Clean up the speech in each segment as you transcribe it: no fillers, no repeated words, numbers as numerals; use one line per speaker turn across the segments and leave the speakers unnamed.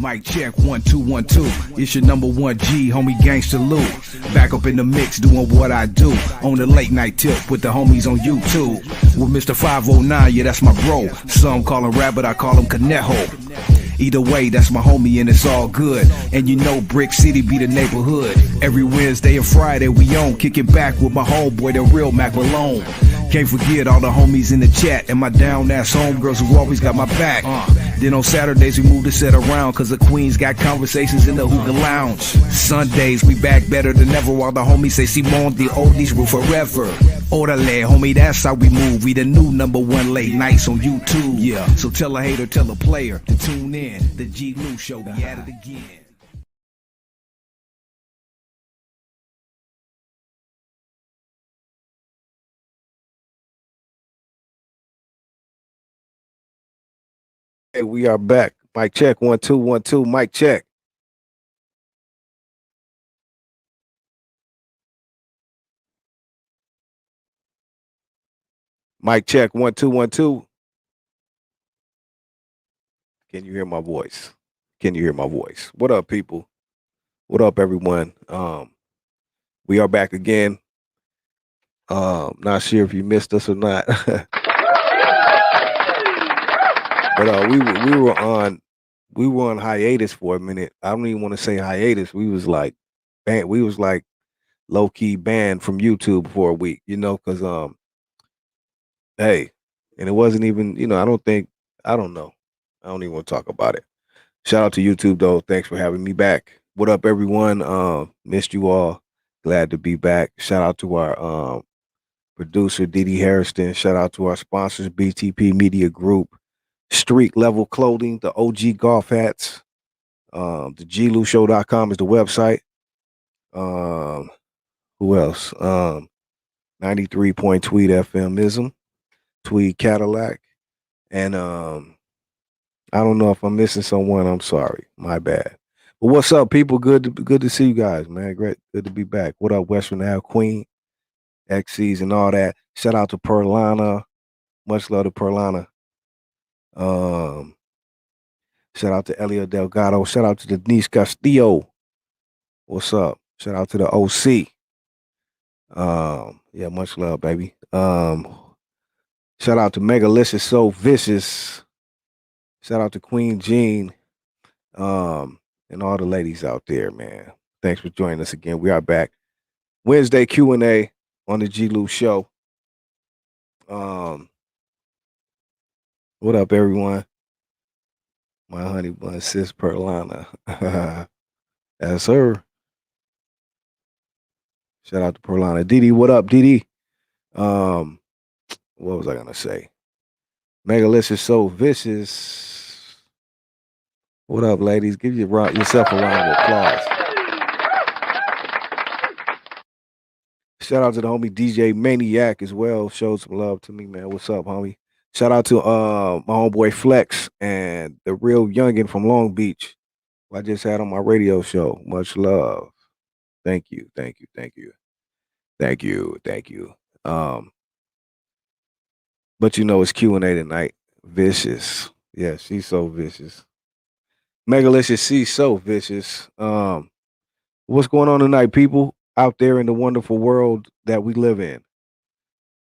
Mic check, 1 2 1 2. It's your number one G, homie Gangsta Lou. Back up in the mix, doing what I do. On the late night tip with the homies on YouTube. With Mr. 509, yeah, that's my bro. Some call him Rabbit, I call him Conejo. Either way, that's my homie and it's all good. And you know Brick City be the neighborhood. Every Wednesday and Friday we on, kicking back with my homeboy, the real Mac Malone. Can't forget all the homies in the chat and my down-ass homegirls who always got my back. Then on Saturdays we move the set around cause the queens got conversations in the hookah lounge. Sundays we back better than ever while the homies say Simone, the oldies rule forever. Orale, homie, that's how we move. We the new number one late nights on YouTube. Yeah, so tell a hater, tell a player to tune in. The G-Lew show, we at it again.
Hey, we are back. Mic check, 1 2 1 2. Mic check. Mic check, 1 2 1 2. Can you hear my voice? Can you hear my voice? What up, people? What up, everyone? We are back again. Not sure if you missed us or not. But we were on hiatus for a minute. I don't even want to say hiatus. We was like low key banned from YouTube for a week, because hey, and it wasn't even, I don't know. I don't even want to talk about it. Shout out to YouTube though. Thanks for having me back. What up, everyone? Missed you all. Glad to be back. Shout out to our producer Didi Harrison. Shout out to our sponsors, BTP Media Group, Street Level Clothing, the OG golf hats. The G-Lew-show.com is the website. Who else? 93 Point Tweed FMism, Tweed Cadillac, and I don't know if I'm missing someone. I'm sorry, my bad. But what's up, people? Good to see you guys, man. Great, good to be back. What up, Western Ave Queen, XCs, and all that. Shout out to Perlana. Much love to Perlana. Shout out to Elio Delgado. Shout out to Denise Castillo. What's up? Shout out to the OC. Yeah, much love, baby. Shout out to Megalicious So Vicious. Shout out to Queen Jean. And all the ladies out there, man. Thanks for joining us again. We are back. Wednesday Q&A on the G-Lew show. What up, everyone? My honey bun sis Perlana. That's her. Shout out to Perlana. Didi, what up, Didi? What was I gonna say? Megalicious So Vicious. What up, ladies? Give yourself a round of applause. Shout out to the homie DJ Maniac as well. Showed some love to me, man. What's up, homie? Shout out to my homeboy Flex and the real youngin from Long Beach, who I just had on my radio show. Much love. Thank you. But it's Q&A tonight. Vicious. Yeah, she's so vicious. Megalicious, she's so vicious. What's going on tonight, people? Out there in the wonderful world that we live in.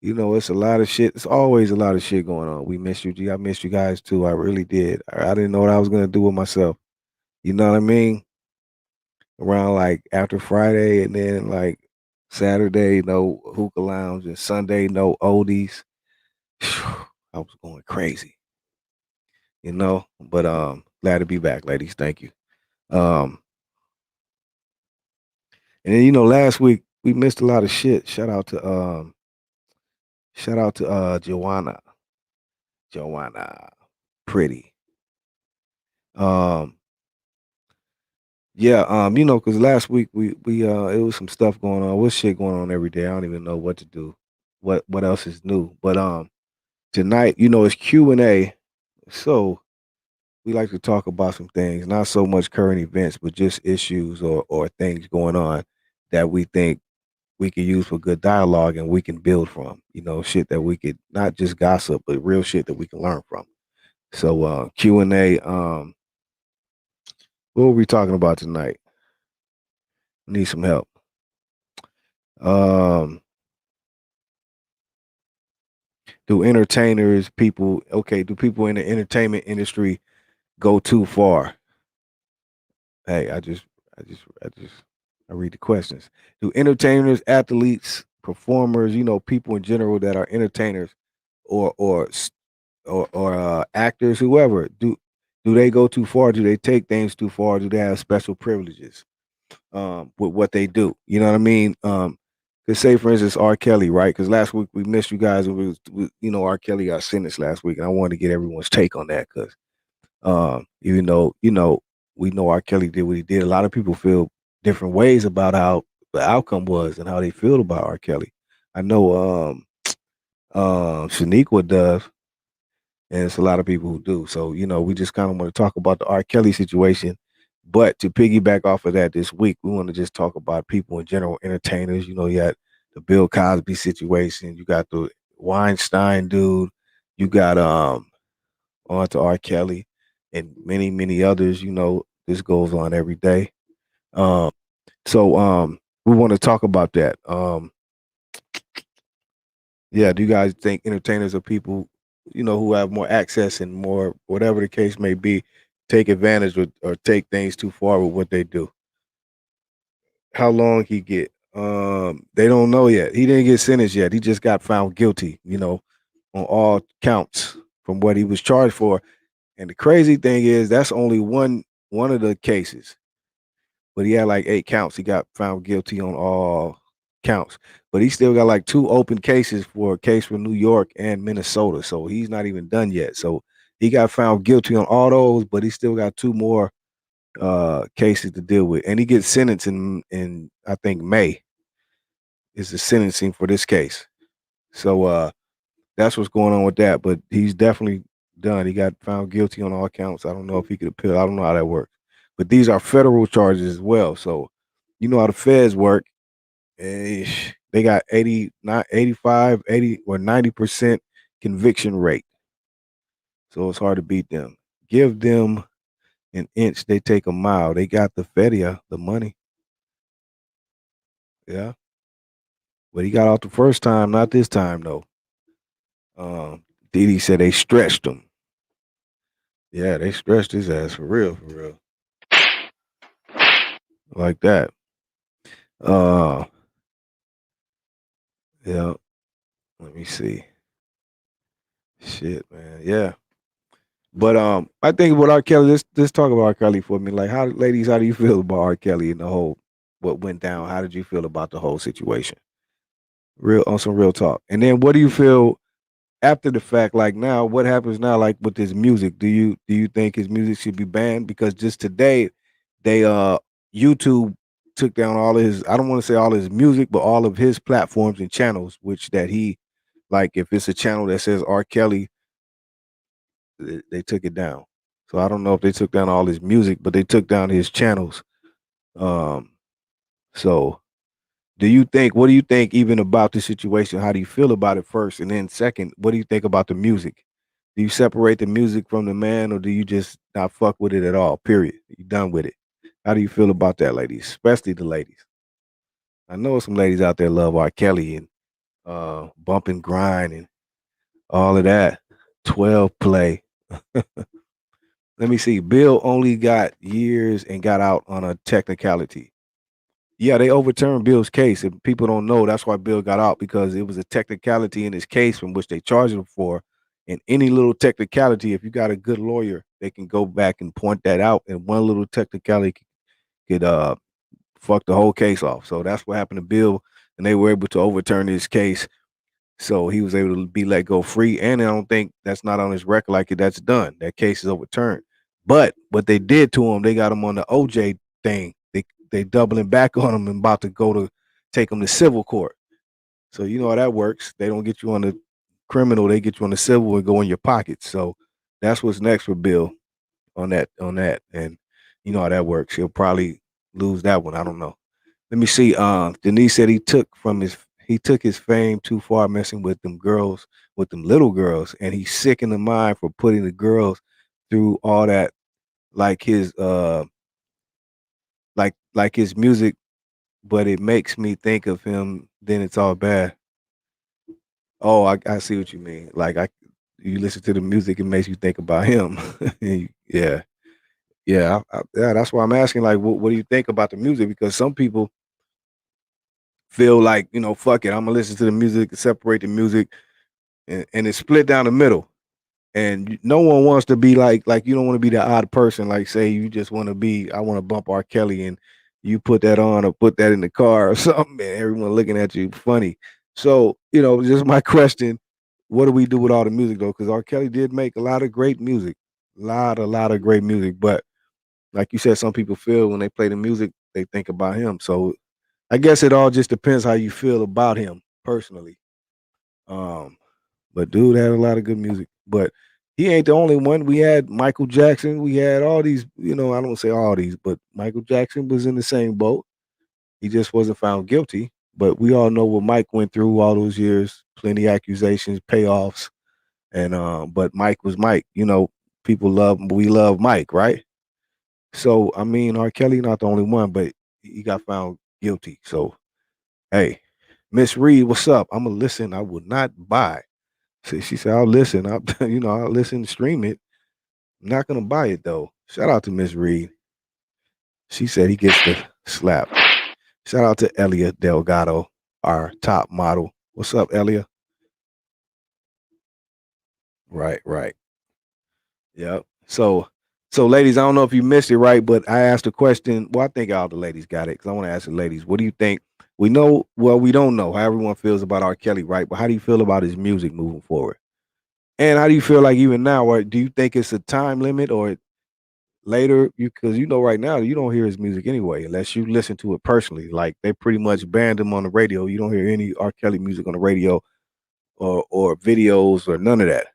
It's a lot of shit. It's always a lot of shit going on. We miss you, G. I missed you guys too. I really did. I didn't know what I was gonna do with myself. You know what I mean? Around like after Friday and then like Saturday, no hookah lounge, and Sunday, no oldies. I was going crazy. But glad to be back, ladies. Thank you. And then last week we missed a lot of shit. Shout out to Joanna. Pretty. Yeah, because last week we it was some stuff going on. What's shit going on every day? I don't even know what to do. What else is new? But tonight, it's Q&A. So we like to talk about some things, not so much current events, but just issues or things going on that we think we can use for good dialogue and we can build from. Shit that we could not just gossip, but real shit that we can learn from. So Q&A. What were we talking about tonight? Need some help. Um, do entertainers, people, okay, do people in the entertainment industry go too far? Hey, I read the questions. Do entertainers, athletes, performers, people in general that are entertainers or actors, whoever, do they go too far? Do they take things too far? Do they have special privileges with what they do? You know what I mean? Cause say for instance R. Kelly, right? Because last week we missed you guys. R. Kelly got sentenced last week, and I wanted to get everyone's take on that because even though we know R. Kelly did what he did, a lot of people feel different ways about how the outcome was and how they feel about R. Kelly. I know Shaniqua does, and it's a lot of people who do. So, we just kind of want to talk about the R. Kelly situation. But to piggyback off of that this week, we want to just talk about people in general, entertainers. You had the Bill Cosby situation, you got the Weinstein dude, you got on to R. Kelly and many, many others. This goes on every day. Um, so we want to talk about that. Yeah, do you guys think entertainers are people, who have more access and more whatever the case may be, take advantage or take things too far with what they do? How long he get? They don't know yet. He didn't get sentenced yet. He just got found guilty, on all counts from what he was charged for. And the crazy thing is that's only one of the cases. But he had like 8 counts. He got found guilty on all counts. But he still got like 2 open cases for a case for New York and Minnesota. So he's not even done yet. So he got found guilty on all those, but he still got 2 more cases to deal with. And he gets sentenced in I think May is the sentencing for this case. So that's what's going on with that. But he's definitely done. He got found guilty on all counts. I don't know if he could appeal. I don't know how that works. But these are federal charges as well. So you know how the feds work. They got 80, not 85, 80 or 90% conviction rate. So it's hard to beat them. Give them an inch, they take a mile. They got the fedia, the money. Yeah. But he got out the first time, not this time though. Didi said they stretched him. Yeah, they stretched his ass for real, for real. Like that. Uh yeah. Let me see. Shit, man. Yeah. But I think with R. Kelly, let's talk about R. Kelly for me. Like ladies, how do you feel about R. Kelly and the whole what went down? How did you feel about the whole situation? Real on some real talk. And then what do you feel after the fact, like now, what happens now, like with his music? Do you think his music should be banned? Because just today, they YouTube took down all of his. I don't want to say all his music, but all of his platforms and channels, which that he like. If it's a channel that says R. Kelly, they took it down. So I don't know if they took down all his music, but they took down his channels. Um, so do you think? What do you think even about the situation? How do you feel about it first, and then second, what do you think about the music? Do you separate the music from the man, or do you just not fuck with it at all? Period. You done with it. How do you feel about that, ladies? Especially the ladies. I know some ladies out there love R. Kelly and bump and grind and all of that. 12 play. Let me see. Bill only got years and got out on a technicality. Yeah, they overturned Bill's case, and people don't know that's why Bill got out because it was a technicality in his case from which they charged him for. And any little technicality, if you got a good lawyer, they can go back and point that out, and one little technicality could fuck the whole case off. So that's what happened to Bill, and they were able to overturn his case, so he was able to be let go free. And I don't think that's not on his record like that's done. That case is overturned. But what they did to him, they got him on the OJ thing. They doubling back on him and about to go to take him to civil court. So you know how that works. They don't get you on the criminal, they get you on the civil and go in your pockets. So that's what's next for Bill on that. And you know how that works. He'll probably lose that one. I don't know. Let me see. Denise said he took his fame too far messing with them girls, with them little girls, and he's sick in the mind for putting the girls through all that, like his like his music, but it makes me think of him. Then it's all bad. Oh, I see what you mean. Like you listen to the music, it makes you think about him. Yeah, yeah, yeah. That's why I'm asking. Like, what do you think about the music? Because some people feel like, fuck it, I'm gonna listen to the music, separate the music, and it's split down the middle. And no one wants to be like you don't want to be the odd person. Like, say you just want to be, I want to bump R. Kelly, and you put that on or put that in the car or something, and everyone looking at you funny. So, just my question: what do we do with all the music though? Because R. Kelly did make a lot of great music, a lot of great music. But like you said, some people feel when they play the music, they think about him. So I guess it all just depends how you feel about him personally. Um, but dude had a lot of good music. But he ain't the only one. We had Michael Jackson. We had all these, I don't say all these, but Michael Jackson was in the same boat. He just wasn't found guilty. But we all know what Mike went through all those years, plenty accusations, payoffs. And but Mike was Mike. We love Mike, right? So I mean, R. Kelly not the only one, but he got found guilty. So hey, Miss Reed, what's up? I'm gonna listen. I would not buy. She said, I'll listen. I'll listen, stream it. I'm not gonna buy it though. Shout out to Miss Reed. She said he gets the slap. Shout out to Elia Delgado, our top model. What's up, Elia? Right, right. Yep. So ladies, I don't know if you missed it, right? But I asked a question. Well, I think all the ladies got it because I want to ask the ladies, what do you think? We know, well, we don't know how everyone feels about R. Kelly, right? But how do you feel about his music moving forward? And how do you feel like even now, or do you think it's a time limit or later? Because right now you don't hear his music anyway, unless you listen to it personally. Like they pretty much banned him on the radio. You don't hear any R. Kelly music on the radio or videos or none of that.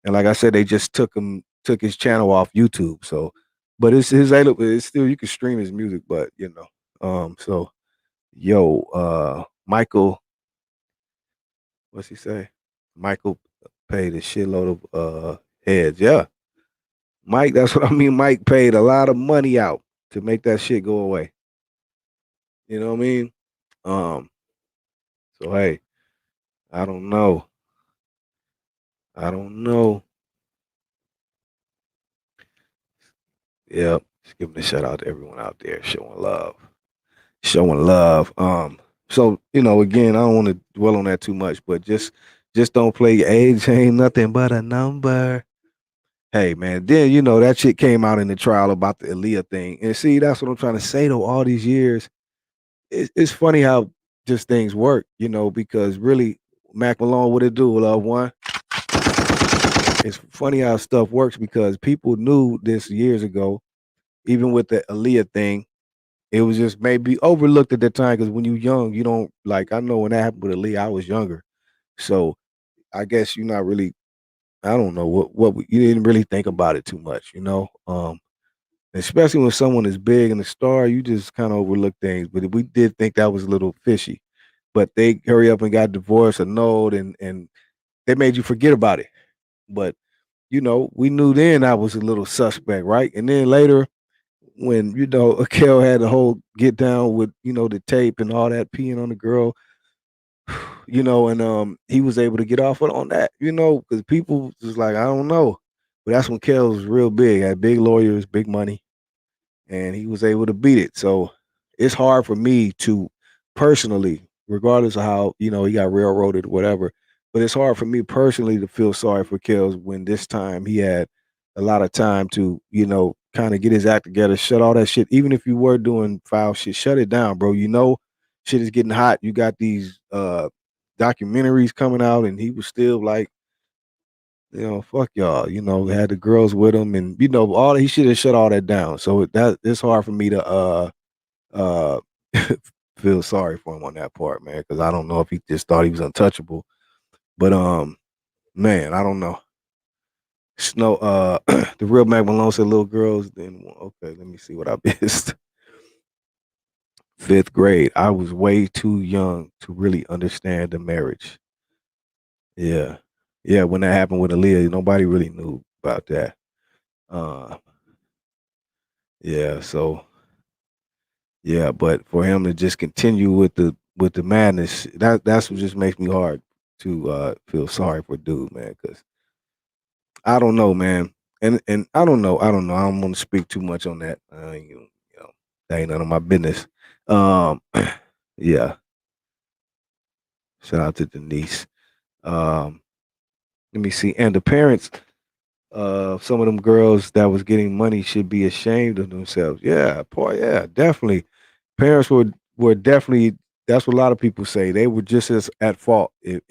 And like I said, they just took his channel off YouTube. So, but it's his it's still you can stream his music, but so Michael, what's he say? Michael paid a shitload of heads. Yeah. Mike, that's what I mean. Mike paid a lot of money out to make that shit go away. You know what I mean? Um, so hey, I don't know. I don't know. Yep. Just giving a shout out to everyone out there showing love. Showing love. So again, I don't want to dwell on that too much, but just don't play age ain't nothing but a number. Hey man, then that shit came out in the trial about the Aaliyah thing. And see, that's what I'm trying to say though, all these years. It's funny how just things work, because really Mac Malone, what it do, love one. It's funny how stuff works because people knew this years ago, even with the Aaliyah thing. It was just maybe overlooked at that time because when you're young, you don't like. I know when that happened with Aaliyah, I was younger, so I guess you're not really. I don't know you didn't really think about it too much. Especially when someone is big and a star, you just kind of overlook things. But we did think that was a little fishy. But they hurry up and got divorced, annulled, and they made you forget about it. But we knew then I was a little suspect, right? And then later, when Akel had the whole get down with the tape and all that peeing on the girl, and he was able to get off on that, because people was like, I don't know, but that's when Kel was real big, had big lawyers, big money, and he was able to beat it. So it's hard for me to personally, regardless of how he got railroaded or whatever, but it's hard for me personally to feel sorry for Kels when this time he had a lot of time to kind of get his act together, shut all that shit. Even if you were doing foul shit, shut it down, bro. Shit is getting hot. You got these documentaries coming out, and he was still like, fuck y'all. Had the girls with him, and all he should have shut all that down. So that it's hard for me to uh feel sorry for him on that part, man, because I don't know if he just thought he was untouchable. But man, I don't know. Snow the real Mac Malone said little girls, then okay, let me see what I missed. Fifth grade. I was way too young to really understand the marriage. Yeah. Yeah, when that happened with Aaliyah, nobody really knew about that. Uh yeah, so Yeah, but for him to just continue with the madness, that's what just makes me hard to feel sorry for dude, man. Because I don't know, man, and I don't know. I don't want to speak too much on that. You know, that ain't none of my business. Um, yeah. Shout out to Denise. Um, Let me see. And the parents some of them girls that was getting money should be ashamed of themselves. Yeah, boy, yeah, definitely. Parents were definitely. That's what a lot of people say. They were just as at fault if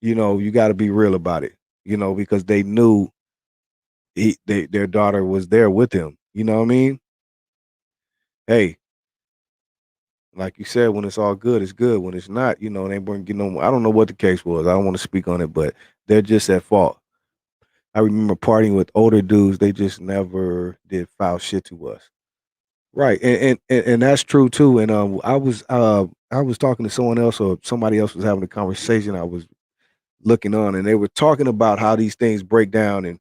you know, you got to be real about it. You know, because they knew their daughter was there with him. You know what I mean? Hey, like you said, when it's all good, it's good. When it's not, you know, they weren't getting no. I don't know what the case was. I don't want to speak on it, but they're just at fault. I remember partying with older dudes. They just never did foul shit to us. Right, and that's true too. And I was talking to someone else, or somebody else was having a conversation. I was looking on, and they were talking about how these things break down,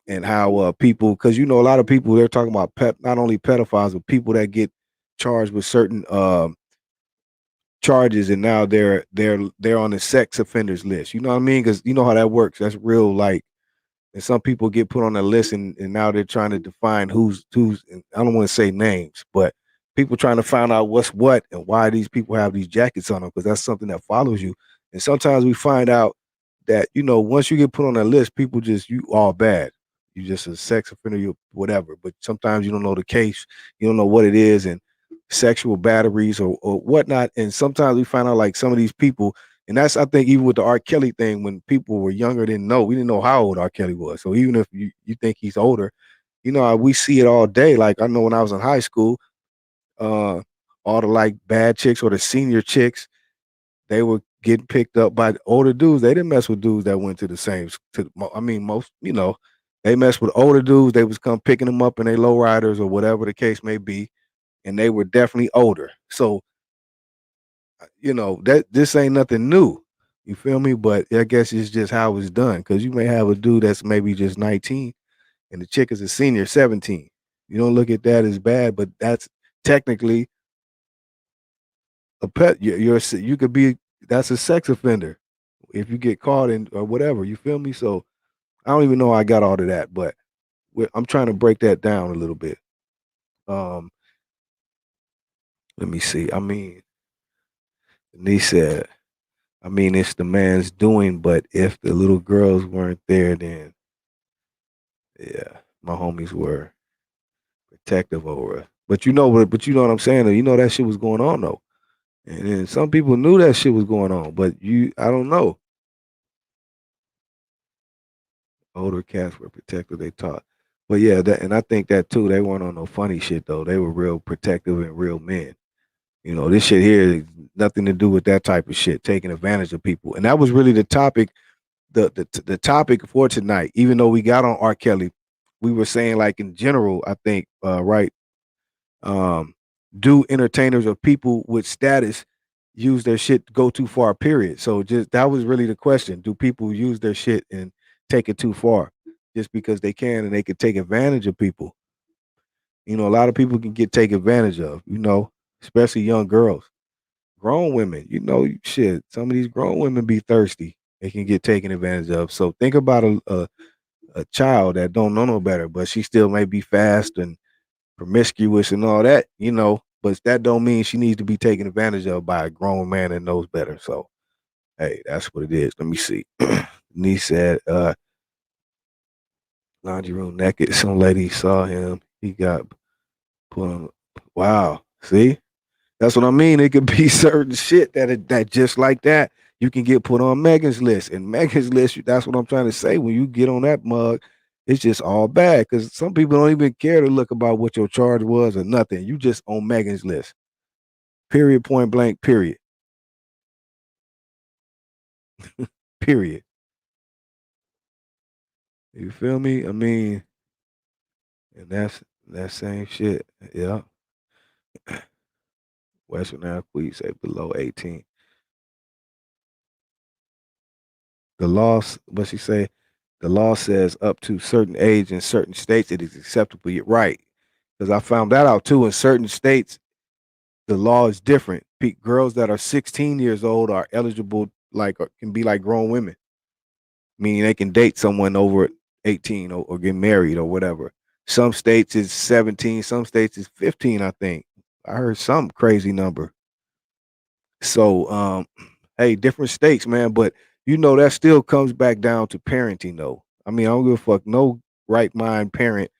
and how people, because you know, a lot of people, they're talking about not only pedophiles but people that get charged with certain charges, and now they're on the sex offenders list. You know what I mean? Because you know how that works. That's real, like, and some people get put on a list, and now they're trying to define who's and I don't want to say names, but people trying to find out what's what and why these people have these jackets on them, because that's something that follows you. And sometimes we find out that, you know, once you get put on a list, people just, you all bad, you just a sex offender, you whatever. But sometimes you don't know the case, you don't know what it is, and sexual batteries or whatnot. And sometimes we find out, like, some of these people, and that's, I think, even with the R. Kelly thing, when people were younger, didn't know, we didn't know how old R. Kelly was. So even if you think he's older, you know, we see it all day. Like, I know when I was in high school, uh, all the, like, bad chicks or the senior chicks, they were getting picked up by the older dudes. They didn't mess with dudes that went to the same I mean, most, you know, they messed with older dudes. They was come picking them up in their lowriders or whatever the case may be, and they were definitely older. So you know, that this ain't nothing new. You feel me? But I guess it's just how it's done. Because you may have a dude that's maybe just 19 and the chick is a senior 17. You don't look at that as bad, but that's technically a pet. You could be, that's a sex offender if you get caught in or whatever. You feel me? So I don't even know how I got all of that, but I'm trying to break that down a little bit. Um, Let me see. I mean, Denise said, I mean, it's the man's doing, but if the little girls weren't there, then yeah, my homies were protective over us. But you know what I'm saying? Though? You know that shit was going on though, and then some people knew that shit was going on, but I don't know. Older cats were protective. They taught, but yeah, and I think that too. They weren't on no funny shit though. They were real protective and real men. You know, this shit here, nothing to do with that type of shit, taking advantage of people, and that was really the topic. The topic for tonight, even though we got on R. Kelly, we were saying, like, in general, I think, right, um, do entertainers or people with status use their shit to go too far, period. So just that was really the question. Do people use their shit and take it too far just because they can, and they can take advantage of people? You know, a lot of people can get take advantage of, you know, especially young girls. Grown women, you know, shit, some of these grown women be thirsty. They can get taken advantage of. So think about a child that don't know no better, but she still may be fast and promiscuous and all that, you know. But that don't mean she needs to be taken advantage of by a grown man that knows better. So hey, that's what it is. Let me see. Niece said, laundry room naked. Some lady saw him. He got put on. Wow. See? That's what I mean. It could be certain shit that just like that, you can get put on Megan's list. And Megan's list, that's what I'm trying to say. When you get on that mug, it's just all bad. Because some people don't even care to look about what your charge was or nothing. You just on Megan's list. Period, point blank, period. Period. You feel me? I mean, and that's that same shit. Yeah. Western athletes say below 18. The law, what she say? The law says up to certain age in certain states it is acceptable. You're right. Because I found that out too. In certain states, the law is different. Girls that are 16 years old are eligible, like can be like grown women, meaning they can date someone over 18 or get married or whatever. Some states is 17, some states is 15, I think. I heard some crazy number. So, hey, different states, man, but that still comes back down to parenting though. I mean, I don't give a fuck. No right mind parent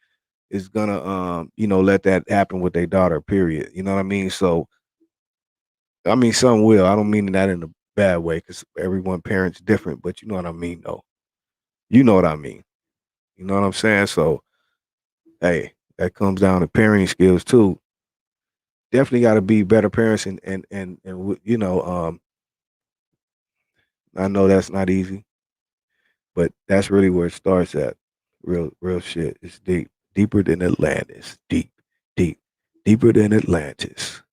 is gonna let that happen with their daughter, period. You know what I mean? So I mean some will. I don't mean that in a bad way because everyone parents different, but you know what I mean though. You know what I mean. You know what I'm saying? So hey, that comes down to parenting skills too. Definitely got to be better parents, and I know that's not easy, but that's really where it starts at. Real shit. It's deep, deeper than Atlantis. Deep, deep, deeper than Atlantis.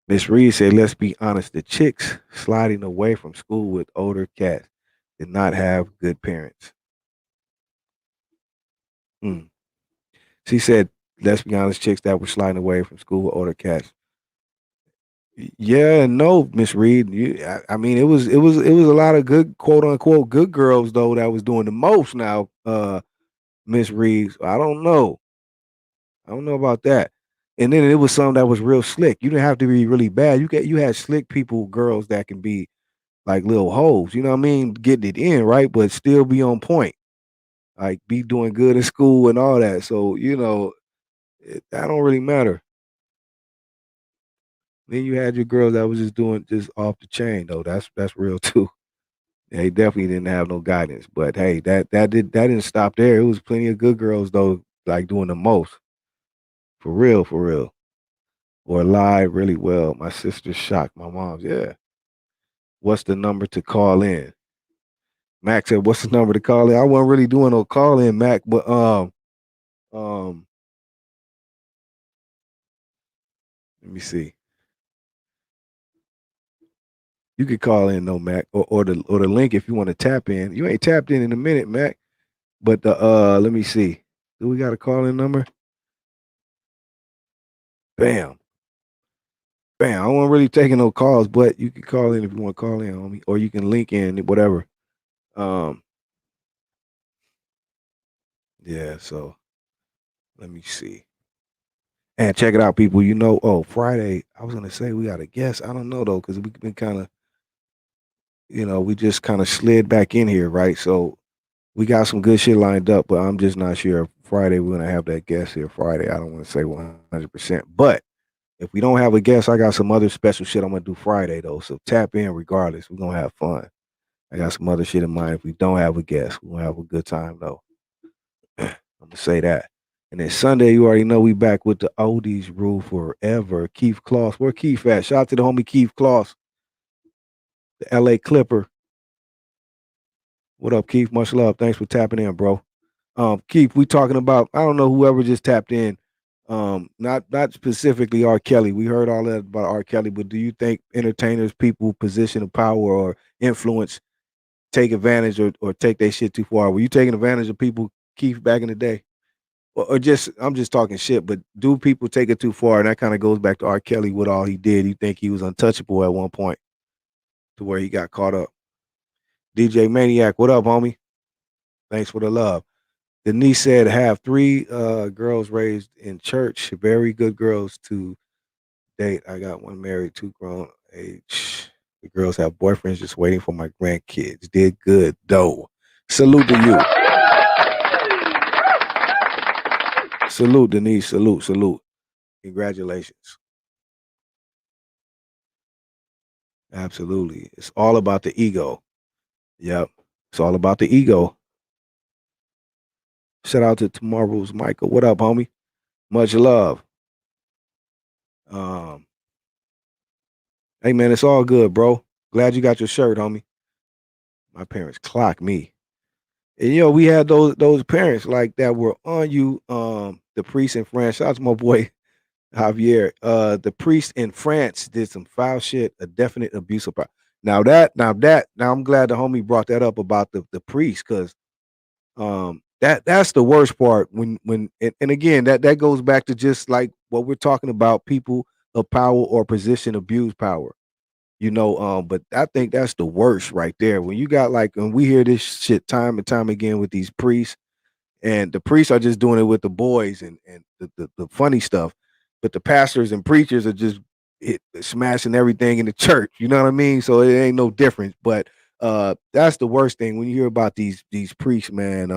Miss Reed said, "Let's be honest. The chicks sliding away from school with older cats did not have good parents." Mm. She said, "Let's be honest. Chicks that were sliding away from school with older cats." Yeah, and no, Miss Reed. I mean, it was a lot of good, quote unquote, good girls though that was doing the most. Now, Miss Reed, I don't know about that. And then it was some that was real slick. You didn't have to be really bad. You had slick people, girls that can be like little hoes. You know what I mean? Getting it in right, but still be on point. Like be doing good in school and all that. So that don't really matter. Then you had your girls that was just doing just off the chain though. That's real too. They definitely didn't have no guidance. But hey, that didn't stop there. It was plenty of good girls though, like doing the most. For real, for real. Or lied really well. My sister shocked my mom's. Yeah. What's the number to call in? Mac said, "What's the number to call in?" I wasn't really doing no call in, Mac, but um, let me see. You could call in though, Mac, or the link if you want to tap in. You ain't tapped in a minute, Mac. But the let me see. Do we got a call in number? Bam, bam. I wasn't really taking no calls, but you can call in if you want to call in on me, or you can link in whatever. Um, yeah. So let me see. And check it out, people. Friday. I was gonna say we got a guest. I don't know though, because we've been kind of, we just kind of slid back in here, right? So we got some good shit lined up, but I'm just not sure if Friday we're gonna have that guest here Friday. I don't want to say 100%, but if we don't have a guest, I got some other special shit I'm gonna do Friday though. So tap in regardless. We're gonna have fun. I got some other shit in mind. If we don't have a guest, we're gonna have a good time though. I'm gonna say that. And then Sunday, you already know we back with the oldies rule forever. Keith Kloss. Where Keith at? Shout out to the homie Keith Kloss, the LA Clipper. What up, Keith? Much love. Thanks for tapping in, bro. Keith, we talking about, I don't know whoever just tapped in. Not specifically R. Kelly. We heard all that about R. Kelly, but do you think entertainers, people, position of power or influence take advantage or take their shit too far? Were you taking advantage of people, Keith, back in the day? Or just I'm just talking shit, but do people take it too far? And that kind of goes back to R. Kelly with all he did. You think he was untouchable at one point to where he got caught up. DJ Maniac, what up, homie? Thanks for the love. Denise said, have three girls raised in church, very good girls to date. I got one married, two grown age. The girls have boyfriends just waiting for my grandkids. Did good, though. Salute to you. Salute, Denise. Salute, salute. Congratulations. Absolutely. It's all about the ego. Yep. It's all about the ego. Shout out to Tomorrow's Michael. What up, homie? Much love. Um, hey man, it's all good, bro. Glad you got your shirt, homie. My parents clocked me. And we had those parents like that were on you. The priest in France. Shout out to my boy Javier. The priest in France did some foul shit, a definite abuse of power. Now I'm glad the homie brought that up about the priest, because that's the worst part when and again that goes back to just like what we're talking about, people of power or position abuse power. But I think that's the worst right there. When you got like, and we hear this shit time and time again with these priests, and the priests are just doing it with the boys and the funny stuff, but the pastors and preachers are just smashing everything in the church. You know what I mean? So it ain't no difference. But that's the worst thing when you hear about these priests, man,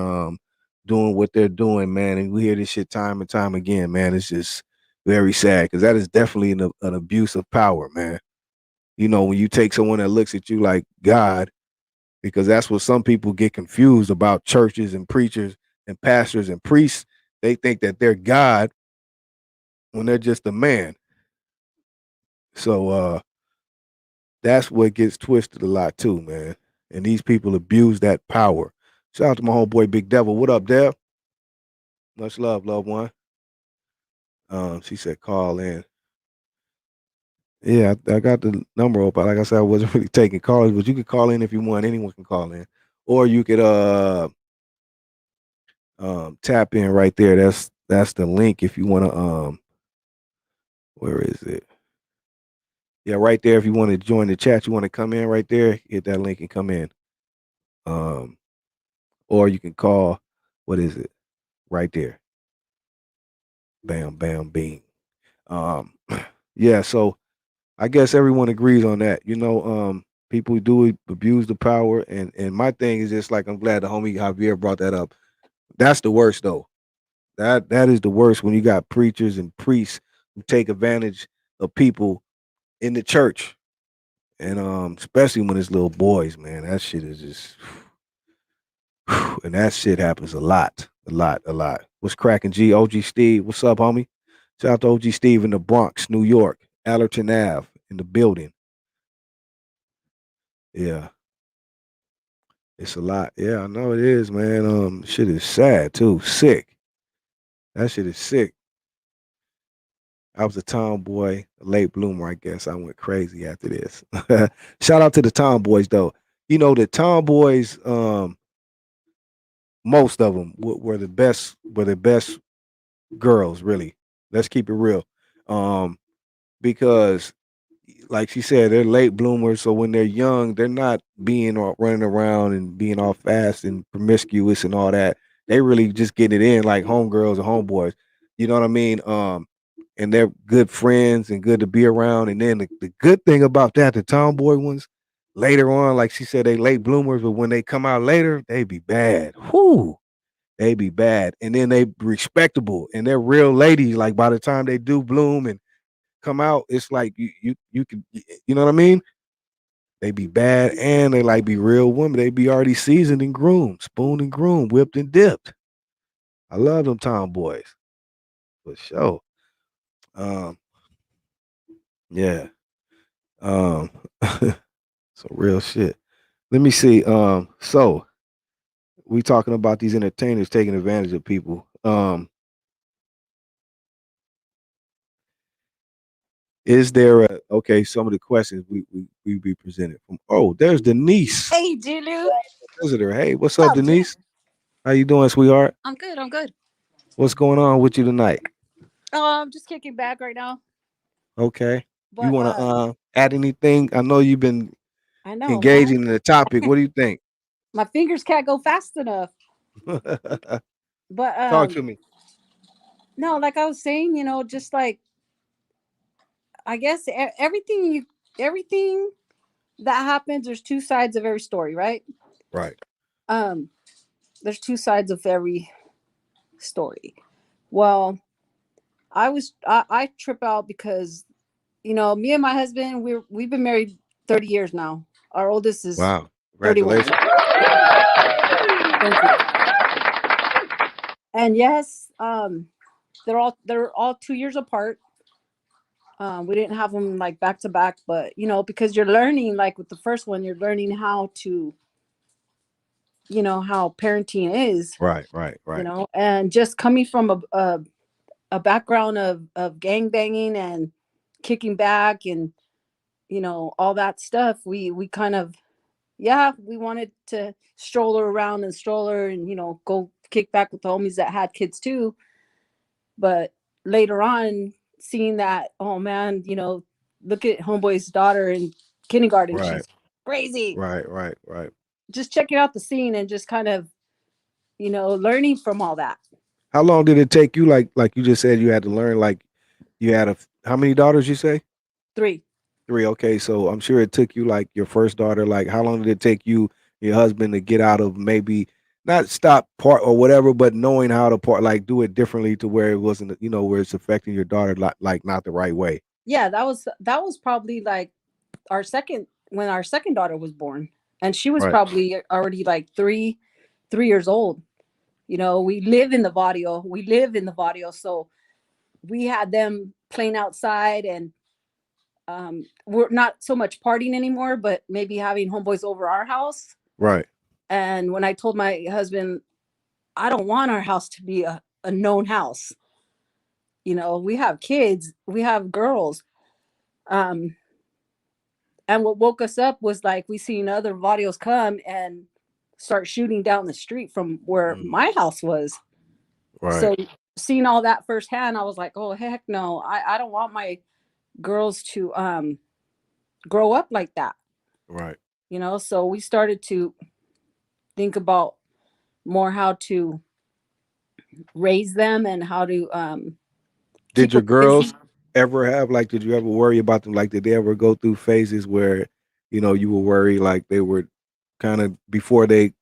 doing what they're doing, man, and we hear this shit time and time again, man. It's just very sad because that is definitely an abuse of power, man. When you take someone that looks at you like God, because that's what some people get confused about churches and preachers and pastors and priests. They think that they're God when they're just a man. So that's what gets twisted a lot too, man. And these people abuse that power. Shout out to my homeboy Big Devil. What up, Dev? Much love, loved one. She said call in. Yeah, I got the number open. Like I said, I wasn't really taking calls, but you could call in if you want. Anyone can call in. Or you could tap in right there. That's the link if you want to where is it? Yeah, right there. If you want to join the chat, you want to come in right there, hit that link and come in. Um, or you can call, what is it? Right there. Bam, bam, bing. Um, yeah, so I guess everyone agrees on that. People do abuse the power, and my thing is just like I'm glad the homie Javier brought that up. That's the worst though. That is the worst when you got preachers and priests who take advantage of people in the church. And especially when it's little boys, man, that shit is just and that shit happens a lot, a lot, a lot. What's cracking, G? OG Steve, what's up, homie? Shout out to OG Steve in the Bronx, New York, Allerton Ave in the building. Yeah, it's a lot. Yeah, I know it is, man. Shit is sad too. Sick. That shit is sick. I was a tomboy, a late bloomer, I guess. I went crazy after this. Shout out to the tomboys though. The tomboys, most of them were the best girls, really. Let's keep it real. Um, because like she said, they're late bloomers, so when they're young, they're not being or running around and being all fast and promiscuous and all that. They really just getting it in like homegirls and homeboys. You know what I mean? And they're good friends and good to be around. And then the good thing about that, the tomboy ones, later on, like she said, they late bloomers, but when they come out later, they be bad. Whoo, they be bad. And then they respectable and they're real ladies. Like by the time they do bloom and come out, it's like you can you know what I mean? They be bad and they like be real women. They be already seasoned and groomed, spooned and groomed, whipped and dipped. I love them tomboys for sure. Um, yeah. Um, so real shit. Let me see. So we talking about these entertainers taking advantage of people. Is there a okay? Some of the questions we be presented from. Oh, there's Denise,
Hey, G-Lew.
visitor. Hey, what's up,
Oh, yeah.
Denise? How you doing, sweetheart?
I'm good. I'm good.
What's going on with you tonight?
I'm just kicking back right now.
Okay. You
But
want to add anything? I know you've been
I know, man.
engaging in the topic. What do you think?
My fingers can't go fast enough. But
Talk to me.
no, like I was saying, just like I guess everything that happens, there's two sides of every story, right?
Right.
Um, there's two sides of every story. Well, I trip out because me and my husband we've been married 30 years now. Our oldest is
Wow.
31.
Congratulations.
Thank you. And yes, they're all 2 years apart. We didn't have them like back to back, but because you're learning, like with the first one, you're learning how to, how parenting is,
Right. Right. Right.
and just coming from a background of gang banging and kicking back and all that stuff. We kind of, yeah, we wanted to stroll her around and stroll her and go kick back with the homies that had kids too. But later on, seeing that, oh man, look at homeboy's daughter in kindergarten.
Right.
She's crazy.
Right. Right. Right.
Just checking out the scene and just kind of, learning from all that.
How long did it take you? Like you just said, you had to learn. Like you had how many daughters? You say
3.
3. Okay, so I'm sure it took you like your first daughter. Like how long did it take you, your husband, to get out of maybe not stop part or whatever, but knowing how to part, like do it differently to where it wasn't, where it's affecting your daughter like not the right way.
Yeah, that was probably like when our second daughter was born, and she was
Right.
probably already like 3 years old. We live in the barrio. We live in the barrio, so we had them playing outside, and we're not so much partying anymore, but maybe having homeboys over our house.
Right.
And when I told my husband, I don't want our house to be a known house. We have kids, we have girls. Um, and what woke us up was like we seen other vadios come and start shooting down the street from where my house was.
Right.
So seeing all that firsthand, I was like, oh heck no, I don't want my girls to grow up like that.
Right.
So we started to think about more how to raise them and how to
Did
keep
your
them busy.
girls ever have like? Did you ever worry about them? Like, did they ever go through phases where, you were worried like they were kind of before they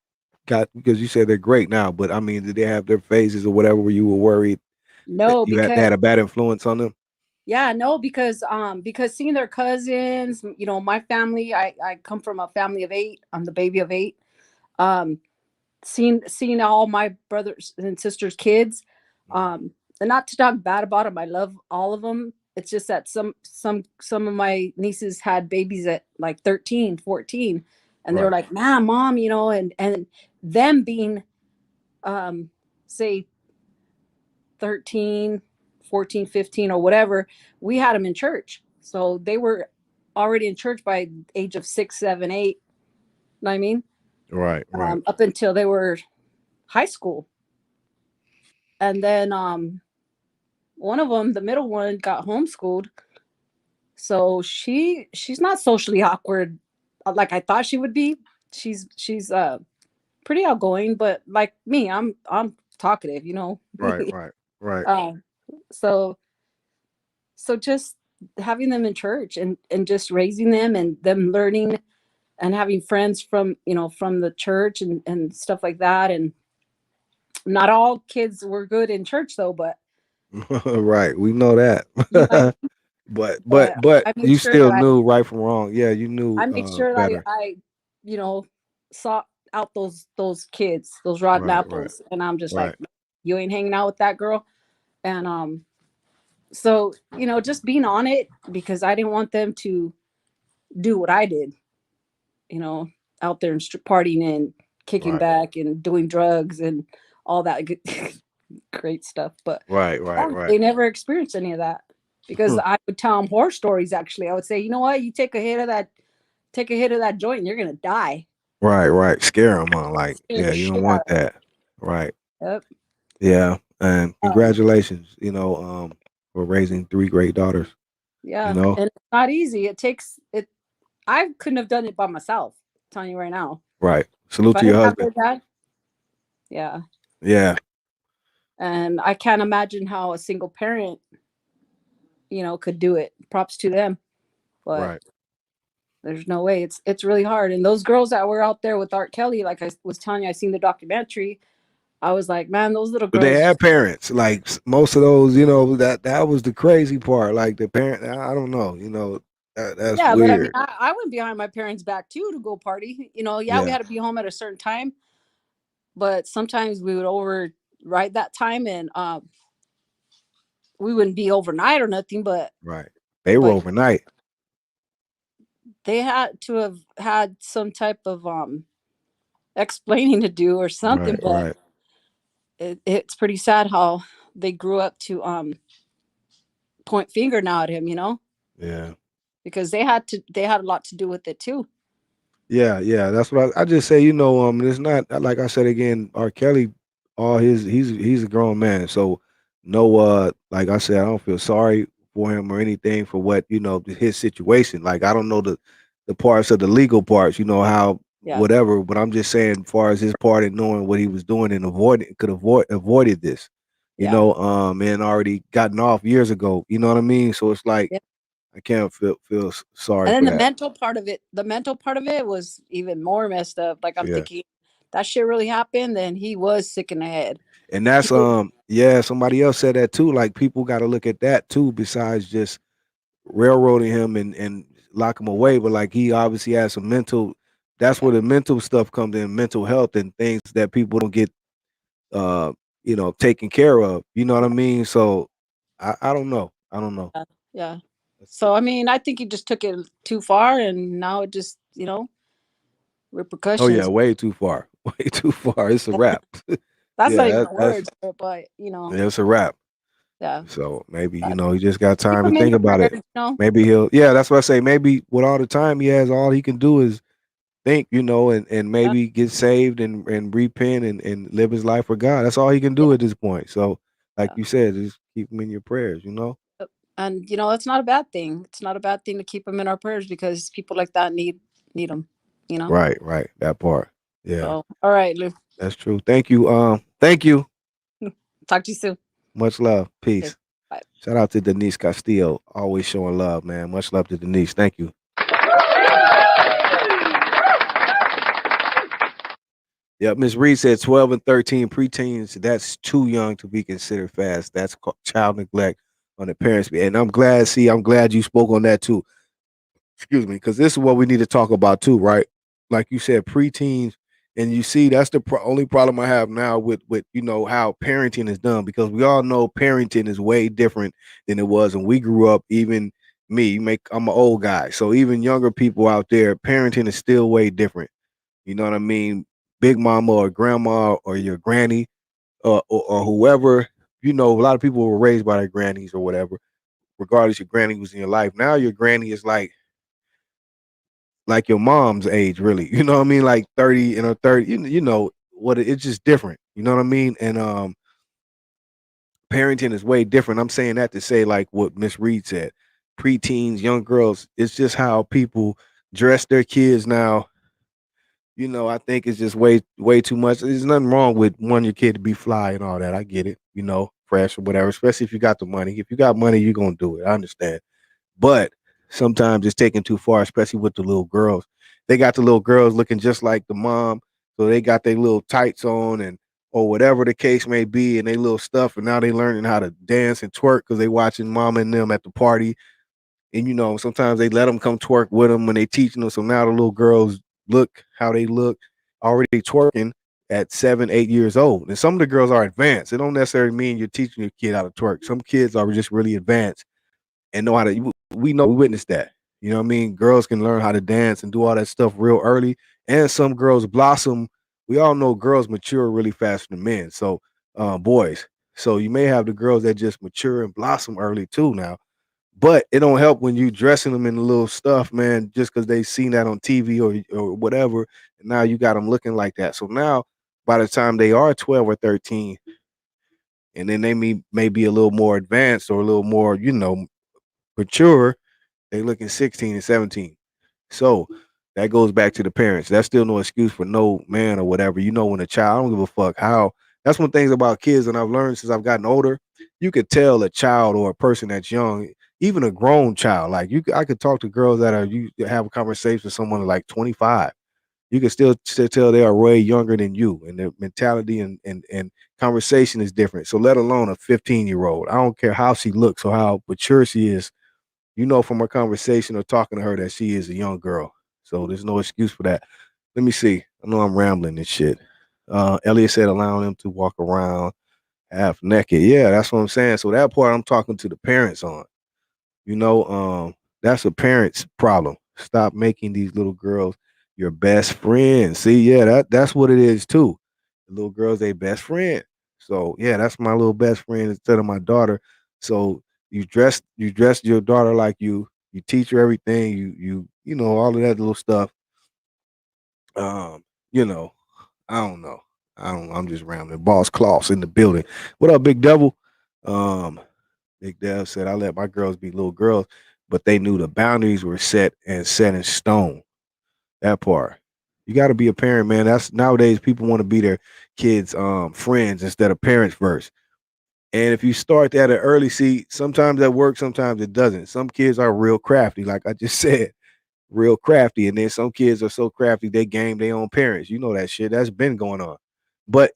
got, because you said they're great now, but I mean, did they have their phases or whatever where you were worried that
No,
they
because
had a bad influence on them?
yeah, no, because seeing their cousins, my family, I come from a family of 8. I'm the baby of 8. Um, seeing all my brothers and sisters' kids, um, and not to talk bad about them. I love all of them. It's just that some of my nieces had babies at like 13, 14, and they were
Right.
like, "Man, mom," and them being, say 13, 14, 15, or whatever, we had them in church. So they were already in church by age of 6, 7, 8. Know what I mean?
Right. Right.
Up until they were high school. And then one of them, the middle one, got homeschooled. So she's not socially awkward like I thought she would be. She's pretty outgoing, but like me, I'm talkative.
Right. Right. Right.
uh, so just having them in church and just raising them and them learning and having friends from the church and stuff like that. And not all kids were good in church though, but
Right. We know that.
you know what I mean?
but but
But
but
I made
you
sure that
still knew right from wrong. Yeah, you knew
I made sure that
better.
I you know sought out those kids, those rotten
Right. Right.
apples, and I'm just like,
Right.
you ain't hanging out with that girl. And so just being on it, because I didn't want them to do what I did, you know, out there and partying and kicking
Right.
back and doing drugs and all that good, great stuff. But
Right. Right.
yeah,
Right.
they never experienced any of that, because
Hmm.
I would tell them horror stories. Actually, I would say, you know what, you take a hit of that joint, and you're gonna die.
Right. Right. Scare them, huh? Like,
Scare
yeah,
the
you don't
shit
want
out of
that. Right.
them. Yep.
Yeah. And
Um,
congratulations, for raising 3 great daughters. You
yeah,
know.
and it's not easy. It takes it. I couldn't have done it by myself. I'm telling you right now.
Right.
If
Salute
I
to your
didn't have
husband.
their dad, yeah.
Yeah.
And I can't imagine how a single parent, could do it. Props to them, but
Right.
there's no way. It's really hard. And those girls that were out there with Art Kelly, like I was telling you, I seen the documentary. I was like, man, those little
But they
girls.
had parents. Like most of those, that was the crazy part. Like the parent, I don't know. That's
Yeah, but I mean,
weird.
I went behind my parents' back too to go party. Yeah, we
Yeah.
had to be home at a certain time, but sometimes we would override that time, and we wouldn't be overnight or nothing. But
Right. They were
but
overnight.
they had to have had some type of explaining to do or something.
Right.
But
Right.
it's pretty sad how they grew up to point finger now at him.
Yeah.
Because they had a lot to do with it too.
Yeah. Yeah. That's what I just say. It's not like I said again. R. Kelly. all he's a grown man. So no, like I said, I don't feel sorry for him or anything for what his situation. Like I don't know the parts of the legal parts, how
Yeah.
whatever. But I'm just saying, as far as his part in knowing what he was doing and avoided this,
Yeah.
and already gotten off years ago. You know what I mean? So it's like
Yeah.
I can't feel sorry
And then
for
the
that.
mental part of it, the mental part of it was even more messed up. Like I'm
Yeah.
thinking that shit really happened, then he was sick in the head.
And
He
that's
was,
yeah, somebody else said that too. Like people got to look at that too, besides just railroading him and lock him away. But like he obviously has some mental. That's
yeah.
where the mental stuff comes in, mental health and things that people don't get, uh, taken care of. You know what I mean? So I don't know. I don't know.
Yeah. Yeah. So I mean, I think he just took it too far, and now it just,
Oh yeah,
repercussions.
way too far. Way too far. It's a wrap.
That's not
Yeah,
even
that,
the
that's
words, but
it's a wrap.
yeah.
So maybe
But
he just got
keep
time to
him in
think
your
about it.
prayers.
Maybe he'll. Yeah, that's what I say. Maybe with all the time he has, all he can do is think, and
Yeah.
maybe get saved and repent and live his life for God. That's all he can
Yeah.
do at this point. So, like
Yeah.
you said, just keep him in your prayers.
And it's not a bad thing. It's not a bad thing to keep him in our prayers because people like that need them. You know.
Right, right. That part. Yeah,
So all right, Lou.
that's true. Thank you. Thank you.
Talk to you soon.
Much love.
Okay.
Peace.
Bye.
Shout out to Denise Castillo. Always showing love, man. Much love to Denise. Thank you. Yep, Miss Reed said 12 and 13 preteens. That's too young to be considered fast. That's called child neglect on the parents. And I'm glad. See, I'm glad you spoke on that too. Excuse me, because this is what we need to talk about too, right? Like you said, preteens, and you see that's the only problem I have now with how parenting is done, because we all know parenting is way different than it was when we grew up. Even me, I'm an old guy, so even younger people out there, parenting is still way different. You know what I mean? Big mama or grandma or your granny, or whoever. A lot of people were raised by their grannies or whatever. Regardless, your granny was in your life. Now your granny is like your mom's age, really. You know what I mean? Like 30 and a 30, what it's just different. You know what I mean? And parenting is way different. I'm saying that to say like what Miss Reed said. Preteens, young girls, it's just how people dress their kids now. I think it's just way too much. There's nothing wrong with wanting your kid to be fly and all that. I get it, fresh or whatever, especially if you got the money. If you got money, you're gonna do it. I understand. But sometimes it's taken too far, especially with the little girls. They got the little girls looking just like the mom, so they got their little tights on and or whatever the case may be, and they little stuff, and now they learning how to dance and twerk because they watching mama and them at the party. And sometimes they let them come twerk with them when they teaching them. So now the little girls look how they look, already twerking at 7, 8 years old. And some of the girls are advanced. It don't necessarily mean you're teaching your kid how to twerk. Some kids are just really advanced and know how to. We know, we witnessed that. You know what I mean? Girls can learn how to dance and do all that stuff real early, and some girls blossom. We all know girls mature really faster than men. So boys. So you may have the girls that just mature and blossom early too now. But it don't help when you dressing them in the little stuff, man, just because they seen that on TV or whatever. And now you got them looking like that. So now, by the time they are 12 or 13, and then they may be a little more advanced or a little more, mature, they looking 16 and 17. So that goes back to the parents. That's still no excuse for no man or whatever. When a child, I don't give a fuck how. That's one thing about kids, and I've learned since I've gotten older. You could tell a child or a person that's young, even a grown child. Like I could talk to girls that you have a conversation with someone like 25. You can still tell they are way younger than you, and their mentality and conversation is different. So let alone a 15-year-old. I don't care how she looks or how mature she is, from our conversation or talking to her that she is a young girl. So there's no excuse for that. Let me see. I know I'm rambling and shit. Elliot said allowing them to walk around half naked. Yeah, that's what I'm saying. So that part I'm talking to the parents on. That's a parent's problem. Stop making these little girls your best friend. See, yeah, that's what it is too. The little girl's a best friend. So yeah, that's my little best friend instead of my daughter. So you dress your daughter like you teach her everything, all of that little stuff. Um, you know, I don't know. I don't. I'm just rambling. Boss Kloss in the building. What up, Big Devil? Um, Big Dev said I let my girls be little girls, but they knew the boundaries were set and set in stone. That part. You got to be a parent, man. That's nowadays people want to be their kids' friends instead of parents first. And if you start that at early, see, sometimes that works, sometimes it doesn't. Some kids are real crafty, like I just said, real crafty. And then some kids are so crafty they game their own parents. You know that shit. That's been going on. But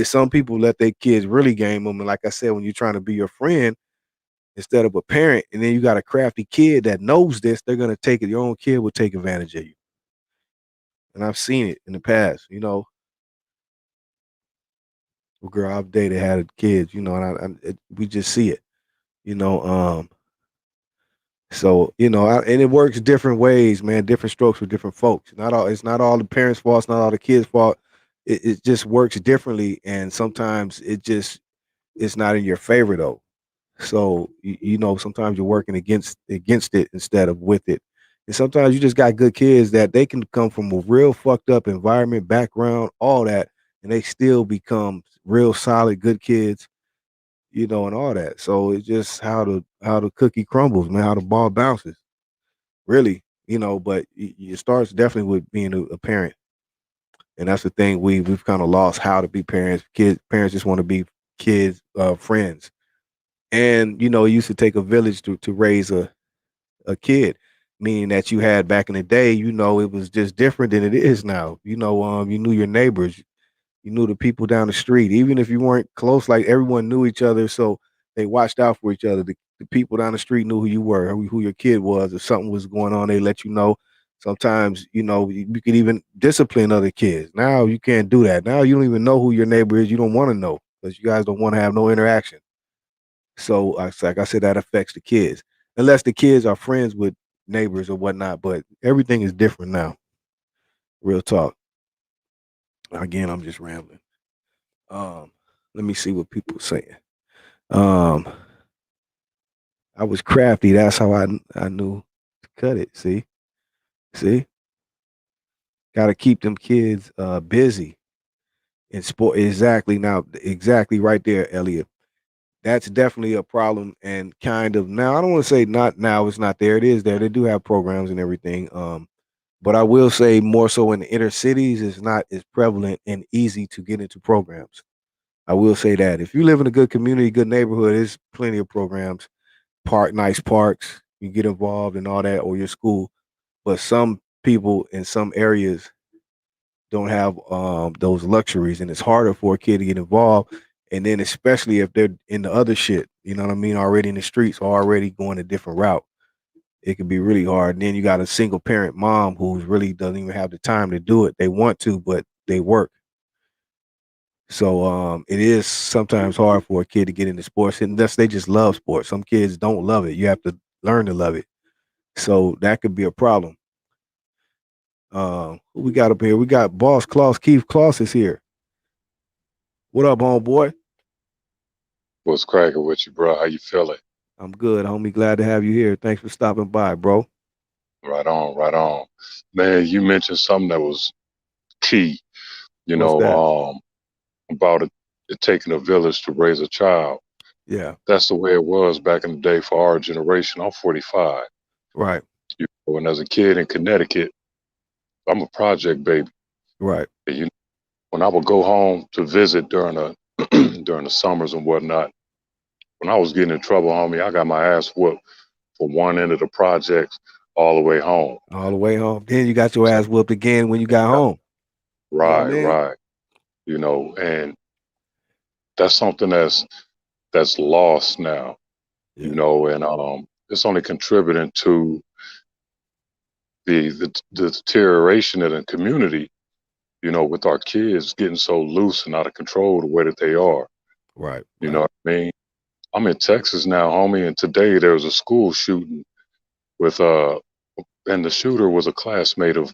some people let their kids really game them. And like I said, when you're trying to be your friend instead of a parent, and then you got a crafty kid that knows this, they're gonna take it. Your own kid will take advantage of you. And I've seen it in the past, you know. A girl I've dated had kids, you know, and we just see it, you know. So you know, and it works different ways, man. Different strokes for different folks. Not all. It's not all the parents' fault. It's not all the kids' fault. It just works differently, and sometimes it's not in your favor though. So you know, sometimes you're working against it instead of with it. And sometimes you just got good kids that they can come from a real fucked up environment, background, all that, and they still become real solid good kids, you know, and all that. So it's just how the cookie crumbles, man, how the ball bounces. Really, you know, but it starts definitely with being a parent. And that's the thing we've kind of lost how to be parents. Kids parents just want to be kids friends. And you know, it used to take a village to raise a kid, meaning that you had back in the day, you know, it was just different than it is now. You know, you knew your neighbors, you knew the people down the street, even if you weren't close, like everyone knew each other, so they watched out for each other. The people down the street knew who you were, who your kid was. If something was going on, they let you know. Sometimes, you know, you could even discipline other kids. Now you can't do that. Now you don't even know who your neighbor is. You don't want to know because you guys don't want to have no interaction. So, like I said, that affects the kids, unless the kids are friends with neighbors or whatnot. But everything is different now. Real talk. Again, I'm just rambling. Um, Let me see what people are saying. Um, I was crafty. That's how I knew to cut it. See, got to keep them kids busy in sport. Exactly now, exactly right there, Elliot. That's definitely a problem and kind of now. I don't want to say not now. It's not there. It is there. They do have programs and everything. But I will say more so in the inner cities, it's not as prevalent and easy to get into programs. I will say that if you live in a good community, good neighborhood, there's plenty of programs, nice parks, you get involved in all that, or your school. But some people in some areas don't have those luxuries, and it's harder for a kid to get involved. And then especially if they're in the other shit, you know what I mean, already in the streets, already going a different route, it can be really hard. And then you got a single parent mom who really doesn't even have the time to do it. They want to, but they work. So it is sometimes hard for a kid to get into sports unless they just love sports. Some kids don't love it. You have to learn to love it. So that could be a problem. Who we got up here? We got Boss Kloss. Keith Kloss is here. What up, homeboy?
What's cracking with you, bro? How you feeling?
I'm good, homie. Glad to have you here. Thanks for stopping by, bro.
Right on, right on. Man, you mentioned something that was key, you
What's
know,
that?
about it taking a village to raise a child.
Yeah,
That's the way it was back in the day for our generation. I'm 45.
right,
And as a kid in Connecticut, I'm a project baby.
right.
And, when I would go home to visit during the during the summers and whatnot, when I was getting in trouble, homie, I got my ass whooped from one end of the projects all the way home.
All the way home. Then you got your
So,
ass whooped again when you got home. You know what I
right,
mean?
right. And that's something that's lost now,
Yeah,
and it's only contributing to the deterioration in the community, with our kids getting so loose and out of control the way that they are.
right,
You know
right.
what I mean? I'm in Texas now, homie, and today there was a school shooting with and the shooter was a classmate of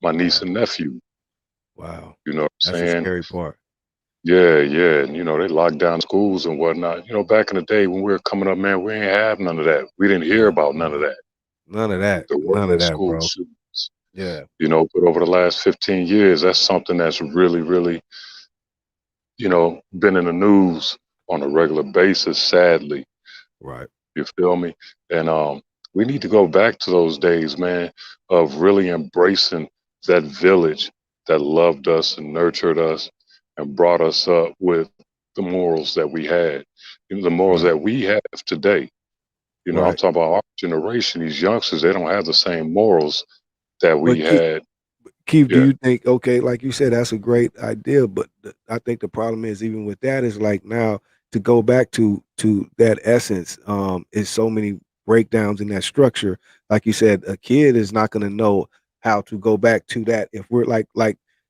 my niece
Wow,
and nephew.
wow.
You know what I'm
That's the
saying?
scary part.
Yeah, yeah. And they locked down schools and whatnot. Back in the day when we were coming up, man, we ain't have none of that. We didn't hear about none of
Mhm.
that.
None of that.
There were
None
no
of that,
school
bro.
shootings.
Yeah.
But over the last 15 years, that's something that's really, really been in the news on a regular basis, sadly.
Right.
You feel me? And we need to go back to those days, man, of really embracing that village that loved us and nurtured us and brought us up with the morals that we had, the morals
Right.
that we have today. I'm
Right.
talking about our generation, these youngsters, they don't have the same morals that we
But
had.
Keith, do
Yeah,
you think, okay, like you said, that's a great idea, but I think the problem is even with that is like now to go back to that essence, is so many breakdowns in that structure. Like you said, a kid is not going to know how to go back to that if we're like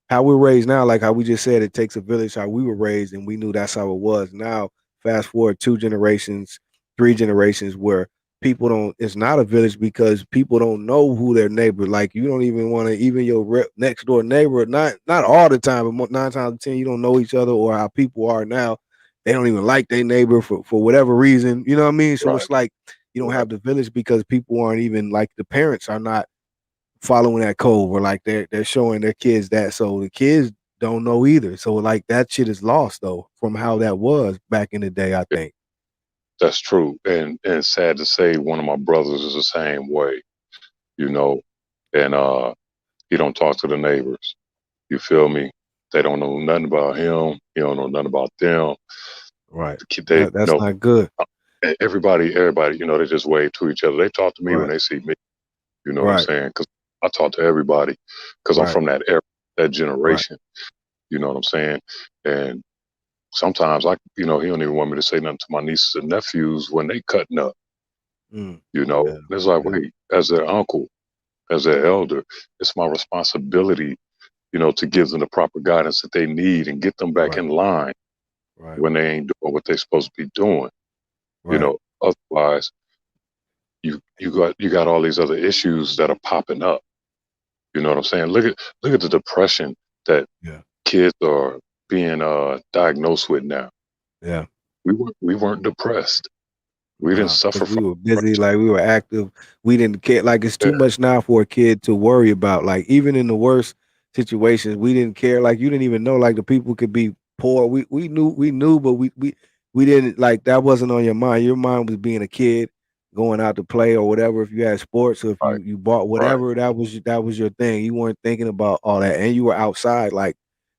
how we're raised now, like how we just said, it takes a village. How we were raised, and we knew that's how it was. Now, fast forward 2 generations, 3 generations, where people don't, it's not a village because people don't know who their neighbor, like you don't even want to, even your next door neighbor, not all the time, but 9 times out of 10 you don't know each other, or how people are now, they don't even like their neighbor for whatever reason, you know what I mean? So
right,
it's like you don't
right.
have the village because people aren't even, like, the parents are not following that code, or like they're showing their kids that, so the kids don't know either. So like that shit is lost though from how that was back in the day, I
Yeah,
think.
that's true. And sad to say, one of my brothers is the same way, you know, and he don't talk to the neighbors. You feel me? They don't know nothing about him. He don't know nothing about them.
Right.
The kid, they,
That's not good.
everybody, they just wave to each other. They talk to me when
Right.
they see me. You know what I'm
Right.
saying? Because I talk to everybody because I'm
Right.
from that era, that
Right.
generation. You know what I'm saying? And sometimes he don't even want me to say nothing to my nieces and nephews when they cutting up.
Mm. Yeah.
And it's like,
Yeah.
wait, as their uncle, as their elder, it's my responsibility, to give them the proper guidance that they need and get them back
Right.
in line
Right.
when they ain't doing what they're supposed to be doing.
Right.
Otherwise you got all these other issues that are popping up. You know what I'm saying? Look at the depression that
Yeah.
kids are being diagnosed with now.
Yeah.
We weren't depressed. We didn't
Nah,
suffer
because we
from
were busy,
depression.
like we were active. We didn't care. Like it's too
Yeah,
much now for a kid to worry about. Like even in the worst situations, we didn't care. Like you didn't even know. Like the people could be poor. We knew, but we didn't, like that wasn't on your mind. Your mind was being a kid, going out to play or whatever. If you had sports or if
right,
you bought
right,
whatever, that was your thing. You weren't thinking about all that, and you were outside. Like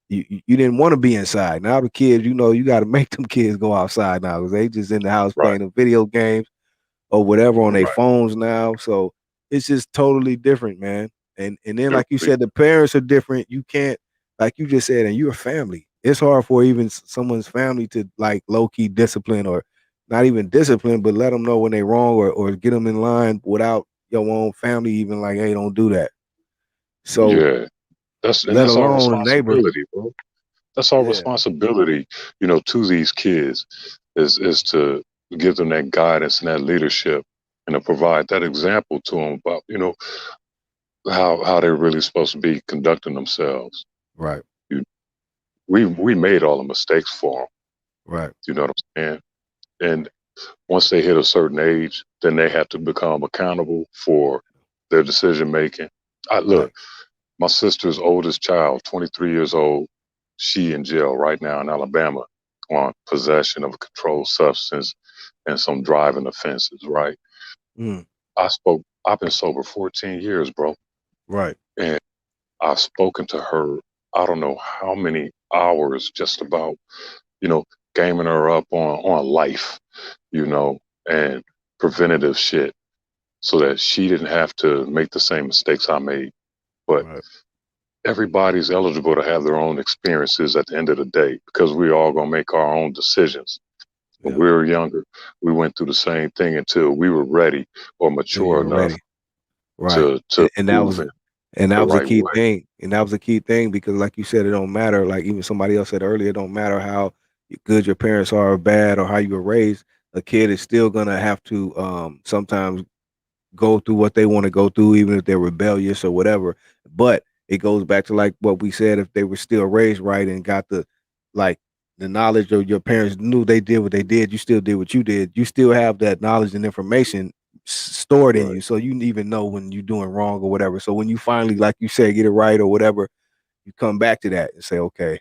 you didn't want to be inside. Now the kids, you got to make them kids go outside now because they just in the house
right,
playing the video games or whatever on their
right.
phones now. So it's just totally different, man. And then
It
like you
really,
said, the parents are different. You can't, like you just said, and you're a family. It's hard for even someone's family to like low key discipline, or not even discipline, but let them know when they're wrong, or get them in line without your own family even like, hey, don't do that. So
yeah.
let
That's our
alone a neighbor.
responsibility, bro. That's our
Yeah,
responsibility, to these kids is to give them that guidance and that leadership and to provide that example to them about, how they're really supposed to be conducting themselves.
right,
You, we made all the mistakes for them.
right,
You know what I'm saying? And once they hit a certain age, then they have to become accountable for their decision making. I look,
right.
my sister's oldest child, 23 years old, she in jail right now in Alabama on possession of a controlled substance and some driving offenses, right?
Mm,
I've been sober 14 years, bro.
right,
And I've spoken to her, I don't know how many hours just about, you know, gaming her up on life, you know, and preventative shit so that she didn't have to make the same mistakes I made. But
right.
everybody's eligible to have their own experiences at the end of the day because we're all going to make our own decisions. When
Yeah.
we were younger, we went through the same thing until we were ready or
Till you
mature
were
enough
ready. Right.
to
And that
move
was
in
and that
the
was a
right
key
way.
thing. And that was a key thing because like you said, it don't matter. Like even somebody else said earlier, it don't matter how good your parents are or bad or how you were raised. A kid is still gonna have to sometimes go through what they want to go through, even if they're rebellious or whatever. But it goes back to like what we said, if they were still raised right and got like the knowledge, or your parents knew they did what they did, you still did what you did. You still have that knowledge and information stored in
Right.
you. So you even know when you're doing wrong or whatever. So when you finally, like you say, get it right or whatever, you come back to that and say, okay,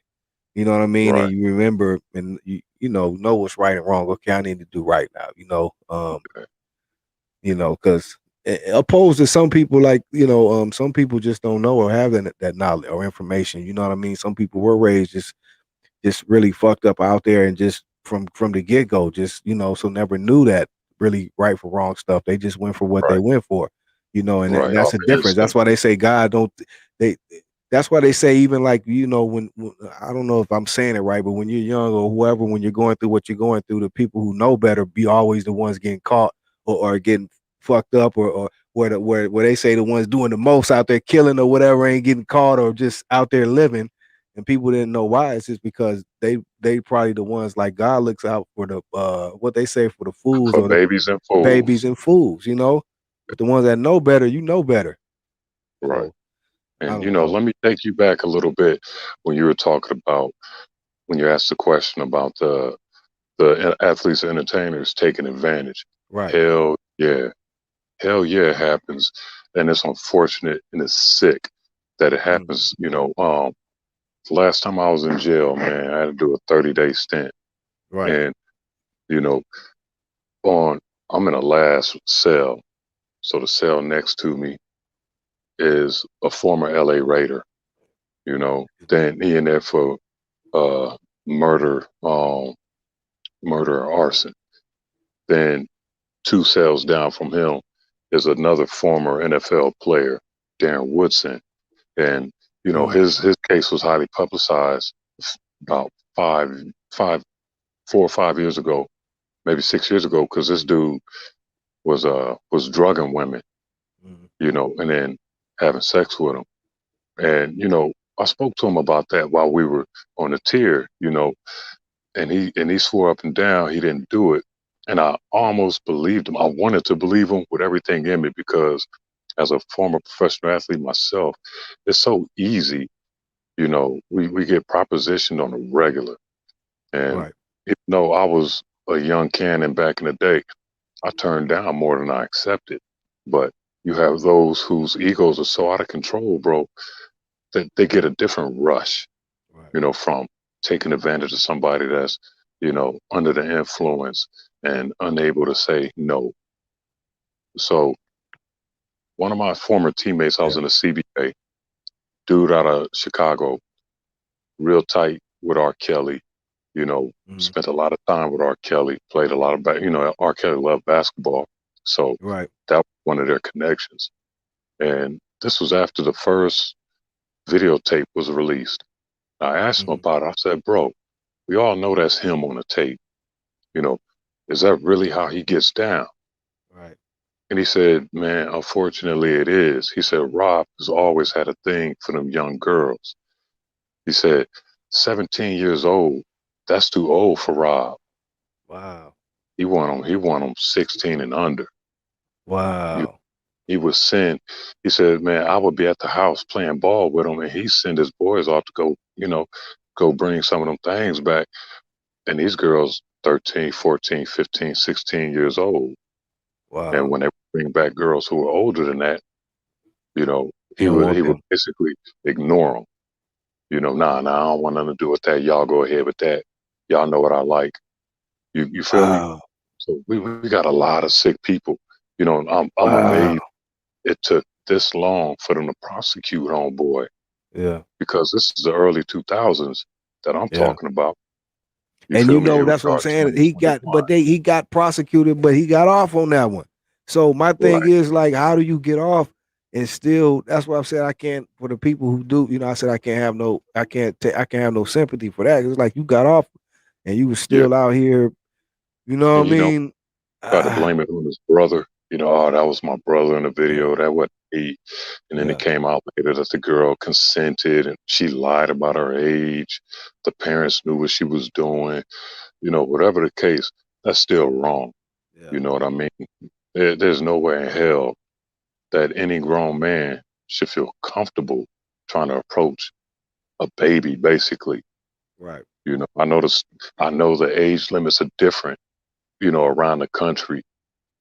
You know what I mean? And
Right.
you remember and you know what's right and wrong. Okay, I need to do right now.
Okay.
Because opposed to some people, like some people just don't know or have that knowledge or information. You know what I mean? Some people were raised just really fucked up out there and just from the get go, just so never knew that really right for wrong stuff. They just went for what they
Right.
went for, and
Right.
that's
Off
a
of
difference. That's
instinct.
why they say God don't they. That's why they say even like when I don't know if I'm saying it right, but when you're young or whoever, when you're going through what you're going through, the people who know better be always the ones getting caught or getting fucked up or where they say the ones doing the most out there killing or whatever ain't getting caught or just out there living and people didn't know why. It's just because they probably the ones like God looks out for the what they say for the fools
For
or the
babies and
babies
fools.
and fools, but the ones that know better, know better.
Right.
So I
And
don't know.
let me take you back a little bit when you were talking about when you asked the question about the athletes and entertainers taking advantage.
Right.
Hell yeah. Hell yeah, it happens. And it's unfortunate and it's sick that it
Mm,
happens. The last time I was in jail, man, I had to do a 30-day stint.
right.
And, you know, on I'm in a last cell. So the cell next to me is a former LA Raider, then he in there for uh murder, murder or arson. Then two cells down from him is another former NFL player, Darren Woodson. And,
Mm,
his case was highly publicized about five, five, 4 or 5 years ago, maybe 6 years ago, because this dude was drugging women,
mm,
and then having sex with them. And, I spoke to him about that while we were on the tier, and he swore up and down he didn't do it. And I almost believed him. I wanted to believe him with everything in me because as a former professional athlete myself, it's so easy. We get propositioned on a regular. And
right.
even though I was a young cannon back in the day, I turned down more than I accepted. But you have those whose egos are so out of control, bro, that they get a different rush,
Right.
from taking advantage of somebody that's, under the influence and unable to say no. So one of my former teammates, I was
Yeah.
in the CBA, dude out of Chicago, real tight with R. Kelly,
Mm,
spent a lot of time with R. Kelly, played a lot of R. Kelly loved basketball. So
right.
that was one of their connections. And this was after the first videotape was released. I asked him
Mm,
about it. I said, bro, we all know that's him on the tape. You know, is that really how he gets down?
right.
And he said, man, unfortunately it is. He said, Rob has always had a thing for them young girls. He said, 17 years old, that's too old for Rob.
Wow.
He want them 16 and under. You,
Wow.
he would send, he said, man, I would be at the house playing ball with him and he'd send his boys off to go, go bring some of them things back. And these girls, 13, 14, 15, 16 years old. And
Wow.
when they bring back girls who were older than that, he
He'll
would
whoop
he would
them.
basically ignore them. Nah, I don't want nothing to do with that. Y'all go ahead with that. Y'all know what I like. You feel me?
Wow.
So we got a lot of sick people. I'm
Wow.
amazed it took this long for them to prosecute homeboy
Yeah.
because this is the early 2000s that I'm
Yeah.
talking about. You
And
feel me? Here we
that's what I'm
are,
saying. But
2021.
he got prosecuted, but he got off on that one. So my thing
Right.
is like, how do you get off and still? That's why I said I can't. For the people who do, I said I can't have no, I can't have no sympathy for that. It's like you got off and you was
Yeah.
still out here. You know what
And
I mean?
try to blame it on his brother. Oh, that was my brother in the
Yeah,
video. That wasn't me. And then it
yeah,
came out later that the girl consented and she lied about her age. The parents knew what she was doing. Whatever the case, that's still wrong.
yeah.
You know what I mean? There's no way in hell that any grown man should feel comfortable trying to approach a baby, basically.
Right.
I know the age limits are different, around the country.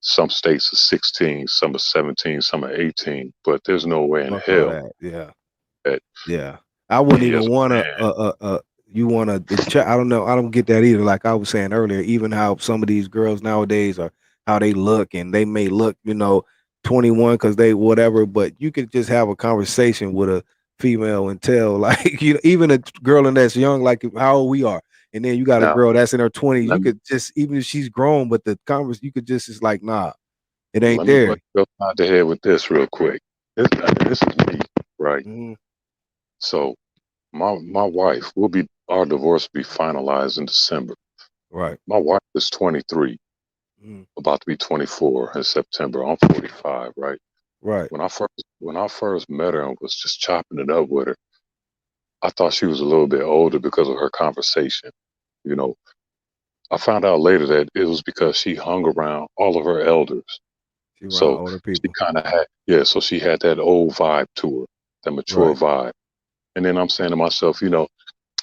Some states are 16, some are 17, some are 18, but there's no way in
Fuck all
hell
that. Yeah,
that
yeah. I wouldn't
me as
even
a
want to.
man,
you want to. I don't know. I don't get that either. Like I was saying earlier, even how some of these girls nowadays are, how they look, and they may look, 21 because they whatever, but you could just have a conversation with a female and tell, like, even a girl in that's young, like how old we are, and then you got a
Now,
girl that's in her 20s. You
let me,
could just, even if she's grown, but the converse, you could just, it's like, nah, it ain't
let me
there.
bust you upside the head with this real quick. This is me, right?
Mhm.
So my wife will be our divorce will be finalized in December.
Right.
My wife is 23,
Mhm.
about to be 24 in September. I'm 45, right?
Right.
When I first met her and was just chopping it up with her, I thought she was a little bit older because of her conversation. You know, I found out later that it was because she hung around all of her elders.
She around
So
older
she
people.
kind of had, yeah, so she had that old vibe to her, that mature
Right.
vibe. And then I'm saying to myself,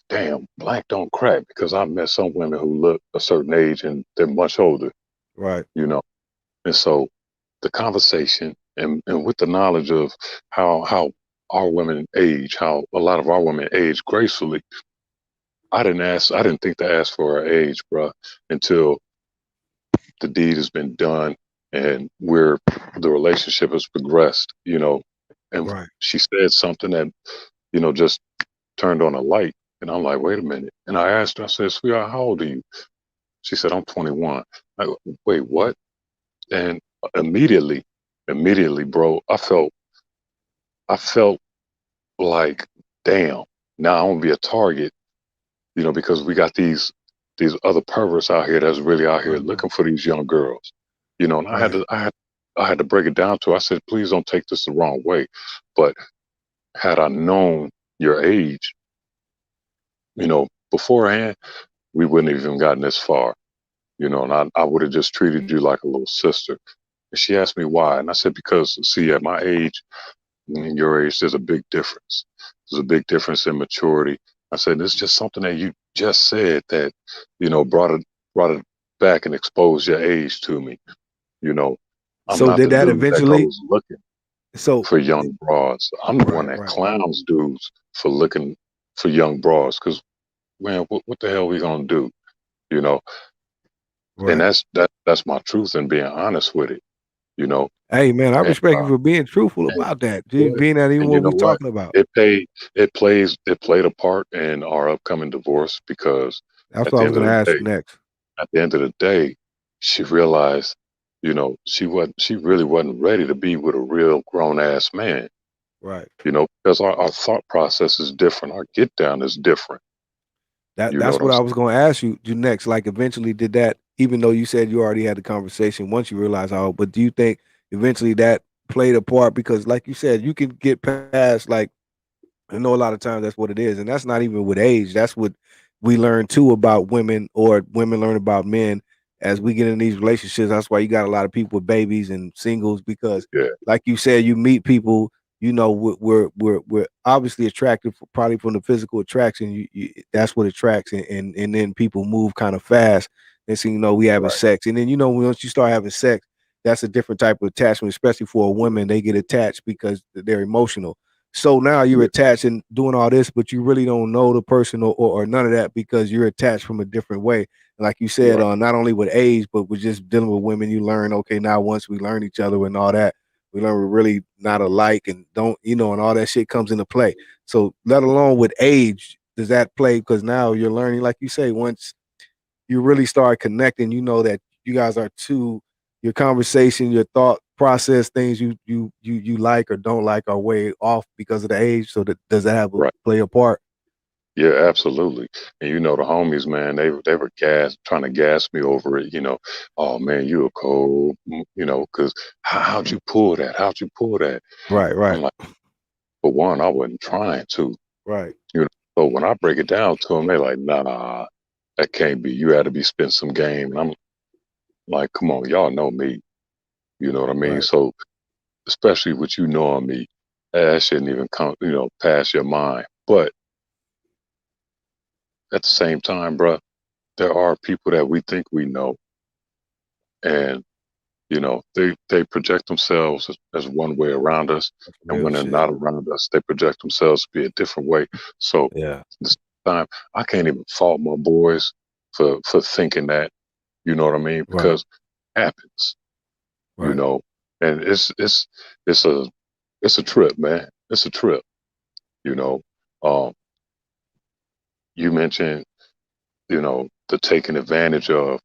damn, black don't crack because I've met some women who look a certain age and they're much older,
Right.
you know. And so the conversation and with the knowledge of how our women age, how a lot of our women age gracefully, I didn't think to ask for her age, bruh, until the deed has been done and the relationship has progressed, and
Right.
she said something that, just turned on a light. And I'm like, wait a minute. And I asked her, I said, sweetheart, how old are you? She said, I'm 21. I go, wait,
Mm.
what? And immediately, bro, I felt like, damn, now I'm gonna be a target, because we got these other perverts out here that's really out here
I know.
looking for these young girls. And
Right.
I had to break it down to her. I said, please don't take this the wrong way. But had I known your age, beforehand, we wouldn't have even gotten this far. And I would have just treated you like a little sister. And she asked me why. And I said, because see, at my age and your age, there's a big difference. There's a big difference in maturity. I said, it's just something that you just said that, brought it back and exposed your age to me. You know, I'm
So
not
did
the
that
dude that
eventually?
goes looking
So
for young broads. I'm the one
right.
that
Right.
clowns dudes for looking for young broads. Because, man, what the hell we gonna do? You know, and
Right.
that's my truth and being honest with it. You know,
Hey man, I
and
respect you for being truthful
and
about that.
what?
Being that even
And you
what
know
we
what?
talking about.
It played a part in our upcoming divorce because
That's
at
what I
the
was
end of
gonna
the
ask
day,
you next.
at the end of the day, she realized, she really wasn't ready to be with a real grown ass man,
Right.
because our thought process is different. Our get down is different. You know
That's
what I'm
what I was
saying?
gonna ask you next. Like eventually did that, even though you said you already had the conversation once you realized how, but do you think eventually that played a part? Because like you said, you can get past, like, I know a lot of times that's what it is, and that's not even with age. That's what we learn too about women, or women learn about men as we get in these relationships. That's why you got a lot of people with babies and singles, because,
Yeah,
like you said, you meet people. We're obviously attracted, probably from the physical attraction. That's what attracts, and then people move kind of fast. And so we having
right.
sex, and then once you start having sex, that's a different type of attachment, especially for a woman. They get attached because they're emotional. So now you're
Yeah,
attached and doing all this, but you really don't know the person, or none of that, because you're attached from a different way. And like you said,
right,
not only with age, but with just dealing with women, you learn, okay, now once we learn each other and all that, we learn we're really not alike, and don't, and all that shit comes into play. So let alone with age, does that play? Because now you're learning, like you say, once you really start connecting, that you guys are two, your conversation, your thought process, things you like or don't like are way off because of the age. So does that have a
right.
play a part?
Yeah, absolutely. And the homies, man, they were trying to gas me over it. Oh man, you a cold, because how'd you pull that? How'd you pull that?
Right,
I'm
right,
like, for one, I wasn't trying to.
right,
You know, so when I break it down to them, they like, nah, that can't be. You had to be spent some game. And I'm like, come on, y'all know me. You know what I mean?
right.
So especially with you knowing me, that shouldn't even come, pass your mind. But at the same time, bruh, there are people that we think we know, and they project themselves as one way around us,
That's
and
real
when they're
shit.
not around us, they project themselves to be a different way. So
Yeah.
this time, I can't even fault my boys for thinking that, you know what I mean?
Right.
Because it happens, you
Right.
know, and it's a trip, man. It's a trip, you know. Um, you mentioned, the taking advantage of.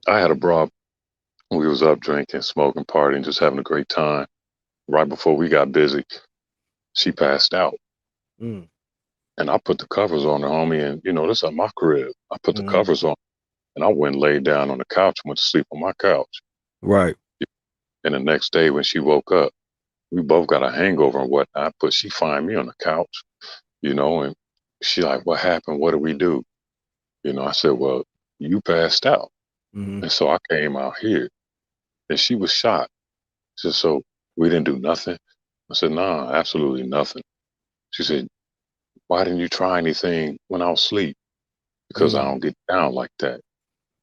I had a broad. We was up drinking, smoking, partying, just having a great time. Right before we got busy, she passed out.
Mm.
And I put the covers on her, homie, and this at my crib. I put the
Mm-hmm.
covers on and I went and laid down on the couch and went to sleep on my couch.
Right.
And the next day when she woke up, we both got a hangover and whatnot, but she find me on the couch, and she like, what happened? What do we do? I said, well, you passed out.
Mm-hmm.
And so I came out here and she was shocked. She said, so we didn't do nothing? I said, nah, absolutely nothing. She said, why didn't you try anything when I was asleep? Because I
Mm.
don't get down like that.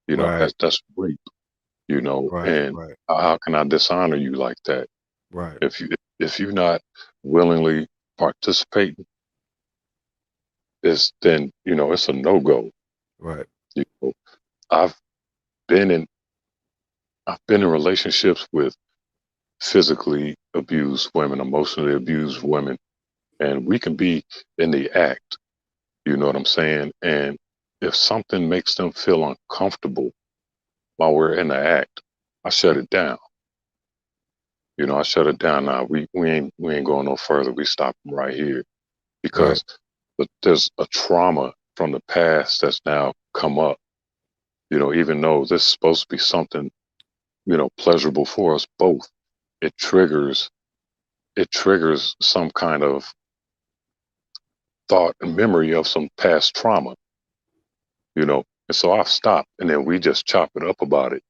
Right.
That's rape,
Right.
and
Right.
how can I dishonor you like that?
Right.
If you're not willingly participating, then it's a no go.
Right.
You know, I've been in I've been in relationships with physically abused women, emotionally abused women, and we can be in the act. You know what I'm saying? And if something makes them feel uncomfortable while we're in the act, I shut it down. I shut it down now. We ain't going no further. We stop them right here
Right.
because there's a trauma from the past that's now come up. Even though this is supposed to be something, pleasurable for us both, it triggers some kind of thought and memory of some past trauma, And so I've stopped and then we just chop it up about it.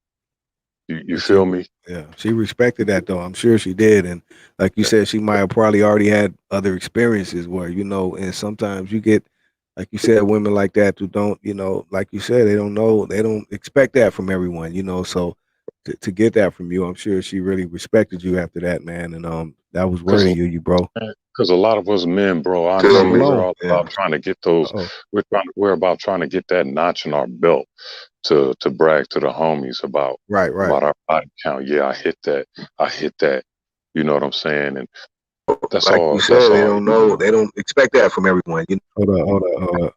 You
And she,
feel me?
yeah, she respected that though. I'm sure she did. And like you
Yeah.
said, she might have probably already had other experiences where, and sometimes you get, like you said, women like that who don't, like you said, they don't know, they don't expect that from everyone, So to get that from you, I'm sure she really respected you after that, man. And that was
Because
worthy of you, bro.
a lot of us men, bro,
Mac
honestly, we're
Malone.
all
Yeah.
about trying to get those.
Uh-oh.
We're about trying to get that notch in our belt to brag to the homies about
Right, right.
our body count. Yeah, I hit that. I hit that. You know what I'm saying? And that's
Like you
all.
said,
That's
they
all.
don't know, they don't expect that from everyone. Hold up, hold up, hold up.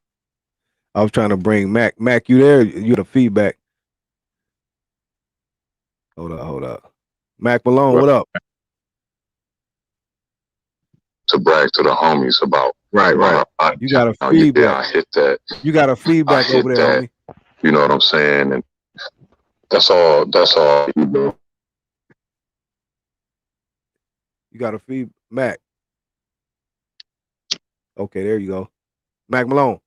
I was trying to bring Mac. Mac, you there? You the feedback. Hold up, hold up. Mac Malone, what up?
To brag to the homies about.
Right, right.
our body
You got a
count. Yeah,
feedback.
I hit that.
You got a
I
feedback
hit
over there,
that.
homie.
You know what I'm saying? And that's all. That's all.
You got a Mac. Okay, there you go. Mac Malone.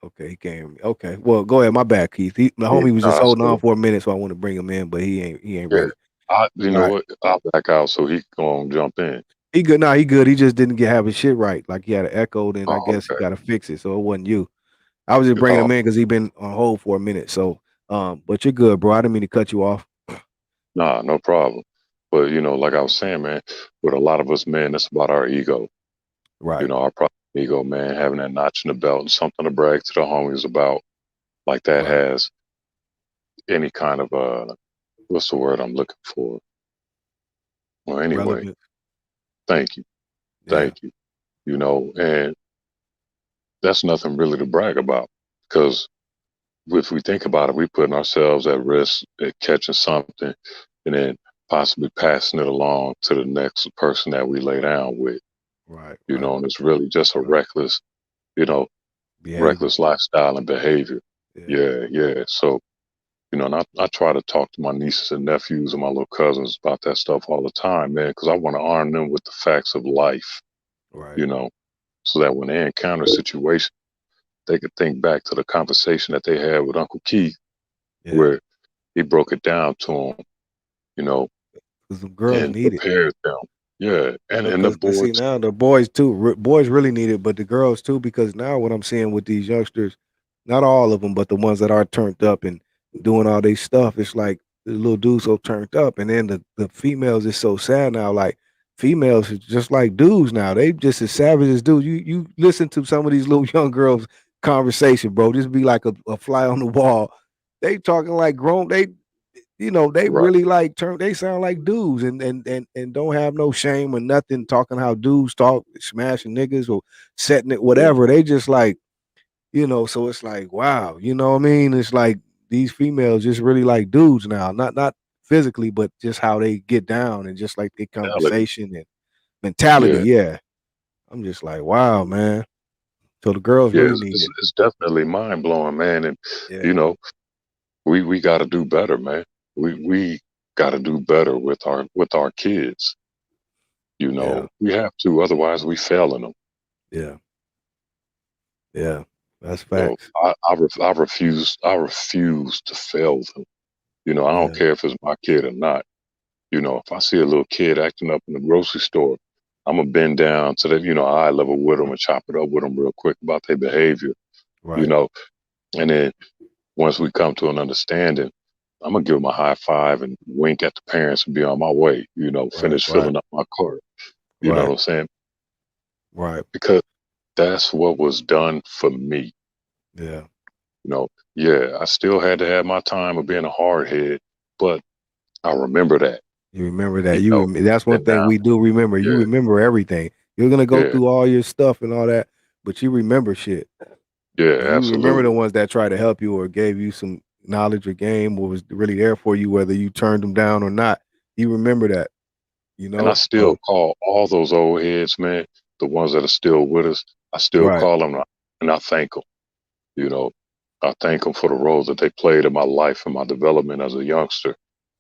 Okay, he can't hear me. Okay, well, go ahead. My bad, Keith. The homie was just
Nah,
holding on
so
for a minute, so I want to bring him in, but he ain't
yeah,
ready.
you
All
know
right,
what? I'll back out so he can jump in.
he good. Nah, he good. He just didn't have his shit right. Like he had an echo, then I
Oh,
guess he
okay.
got to fix it. So it wasn't you. I was just bringing
Oh,
him in because he been on hold for a minute. So, but you're good, bro. I didn't mean to cut you off.
nah, no problem. But like I was saying, man, with a lot of us men, it's about our ego.
Right,
Our pride, ego, man, having that notch in the belt and something to brag to the homies about, like that
right.
has any kind of what's the word I'm looking for? Well, anyway,
Relevant.
thank you,
Yeah,
thank you. And that's nothing really to brag about because if we think about it, we putting ourselves at risk at catching something and then possibly passing it along to the next person that we lay down with.
right, right,
And it's really just a
right.
you know,
Behavior.
reckless lifestyle and behavior.
Yeah,
Yeah, yeah. So, and I try to talk to my nieces and nephews and my little cousins about that stuff all the time, man, because I want to arm them with the facts of life,
right.
you know, so that when they encounter a situation, they could think back to the conversation that they had with Uncle Keith,
Yeah,
where he broke it down to them, you know,
because some girls
and
need it.
prepared them. Yeah, and the
Because
boys.
see now the boys too, boys really need it, but the girls too. Because now what I'm seeing with these youngsters, not all of them, but the ones that are turned up and doing all this stuff, it's like the little dudes so turned up, and then the females is so sad now. Like females is just like dudes now. They just as savage as dudes. You listen to some of these little young girls conversation, bro. Just be like a fly on the wall. They talking like grown. They
Right.
really like turn. They sound like dudes and don't have no shame or nothing. Talking how dudes talk, smashing niggas or setting it,
Yeah.
whatever. They just like so it's like, wow, you know what I mean? It's like these females just really like dudes now. Not physically, but just how they get down and just like their
Mentality.
conversation and mentality.
Yeah.
Yeah. I'm just like, wow, man. So the girls
Yeah.
really
It's,
need
it's,
it.
it's definitely mind blowing, man. And you
Yeah.
know, we got to do better, man. We got to do better with our kids. You
Yeah.
know, we have to. Otherwise, we failing them.
Yeah. Yeah. That's
So
facts.
I refuse to fail them. You know, I don't
Yeah.
care if it's my kid or not. You know, if I see a little kid acting up in the grocery store, I'm gonna bend down to the eye level with them and chop it up with them real quick about their behavior. You
Right.
know, and then once we come to an understanding, I'm gonna give them a high five and wink at the parents and be on my way. You know,
Right.
finish
Right.
filling up my cart. You know what
Right.
I'm saying?
Right.
Because that's what was done for me.
Yeah.
You know, yeah, I still had to have my time of being a hard head, but I remember that.
You remember that.
You know,
That's one
and
thing
now,
we do remember. You
yeah,
remember everything. You're gonna go
yeah,
through all your stuff and all that, but you remember shit.
yeah,
And you remember the
absolutely.
ones that tried to help you or gave you some knowledge or game or was really there for you, whether you turned them down or not. You remember that,
And I
So
still call all those old heads, man, the ones that are still with us. I still
right,
call them and I thank them. You know, I thank them for the role that they played in my life and my development as a youngster.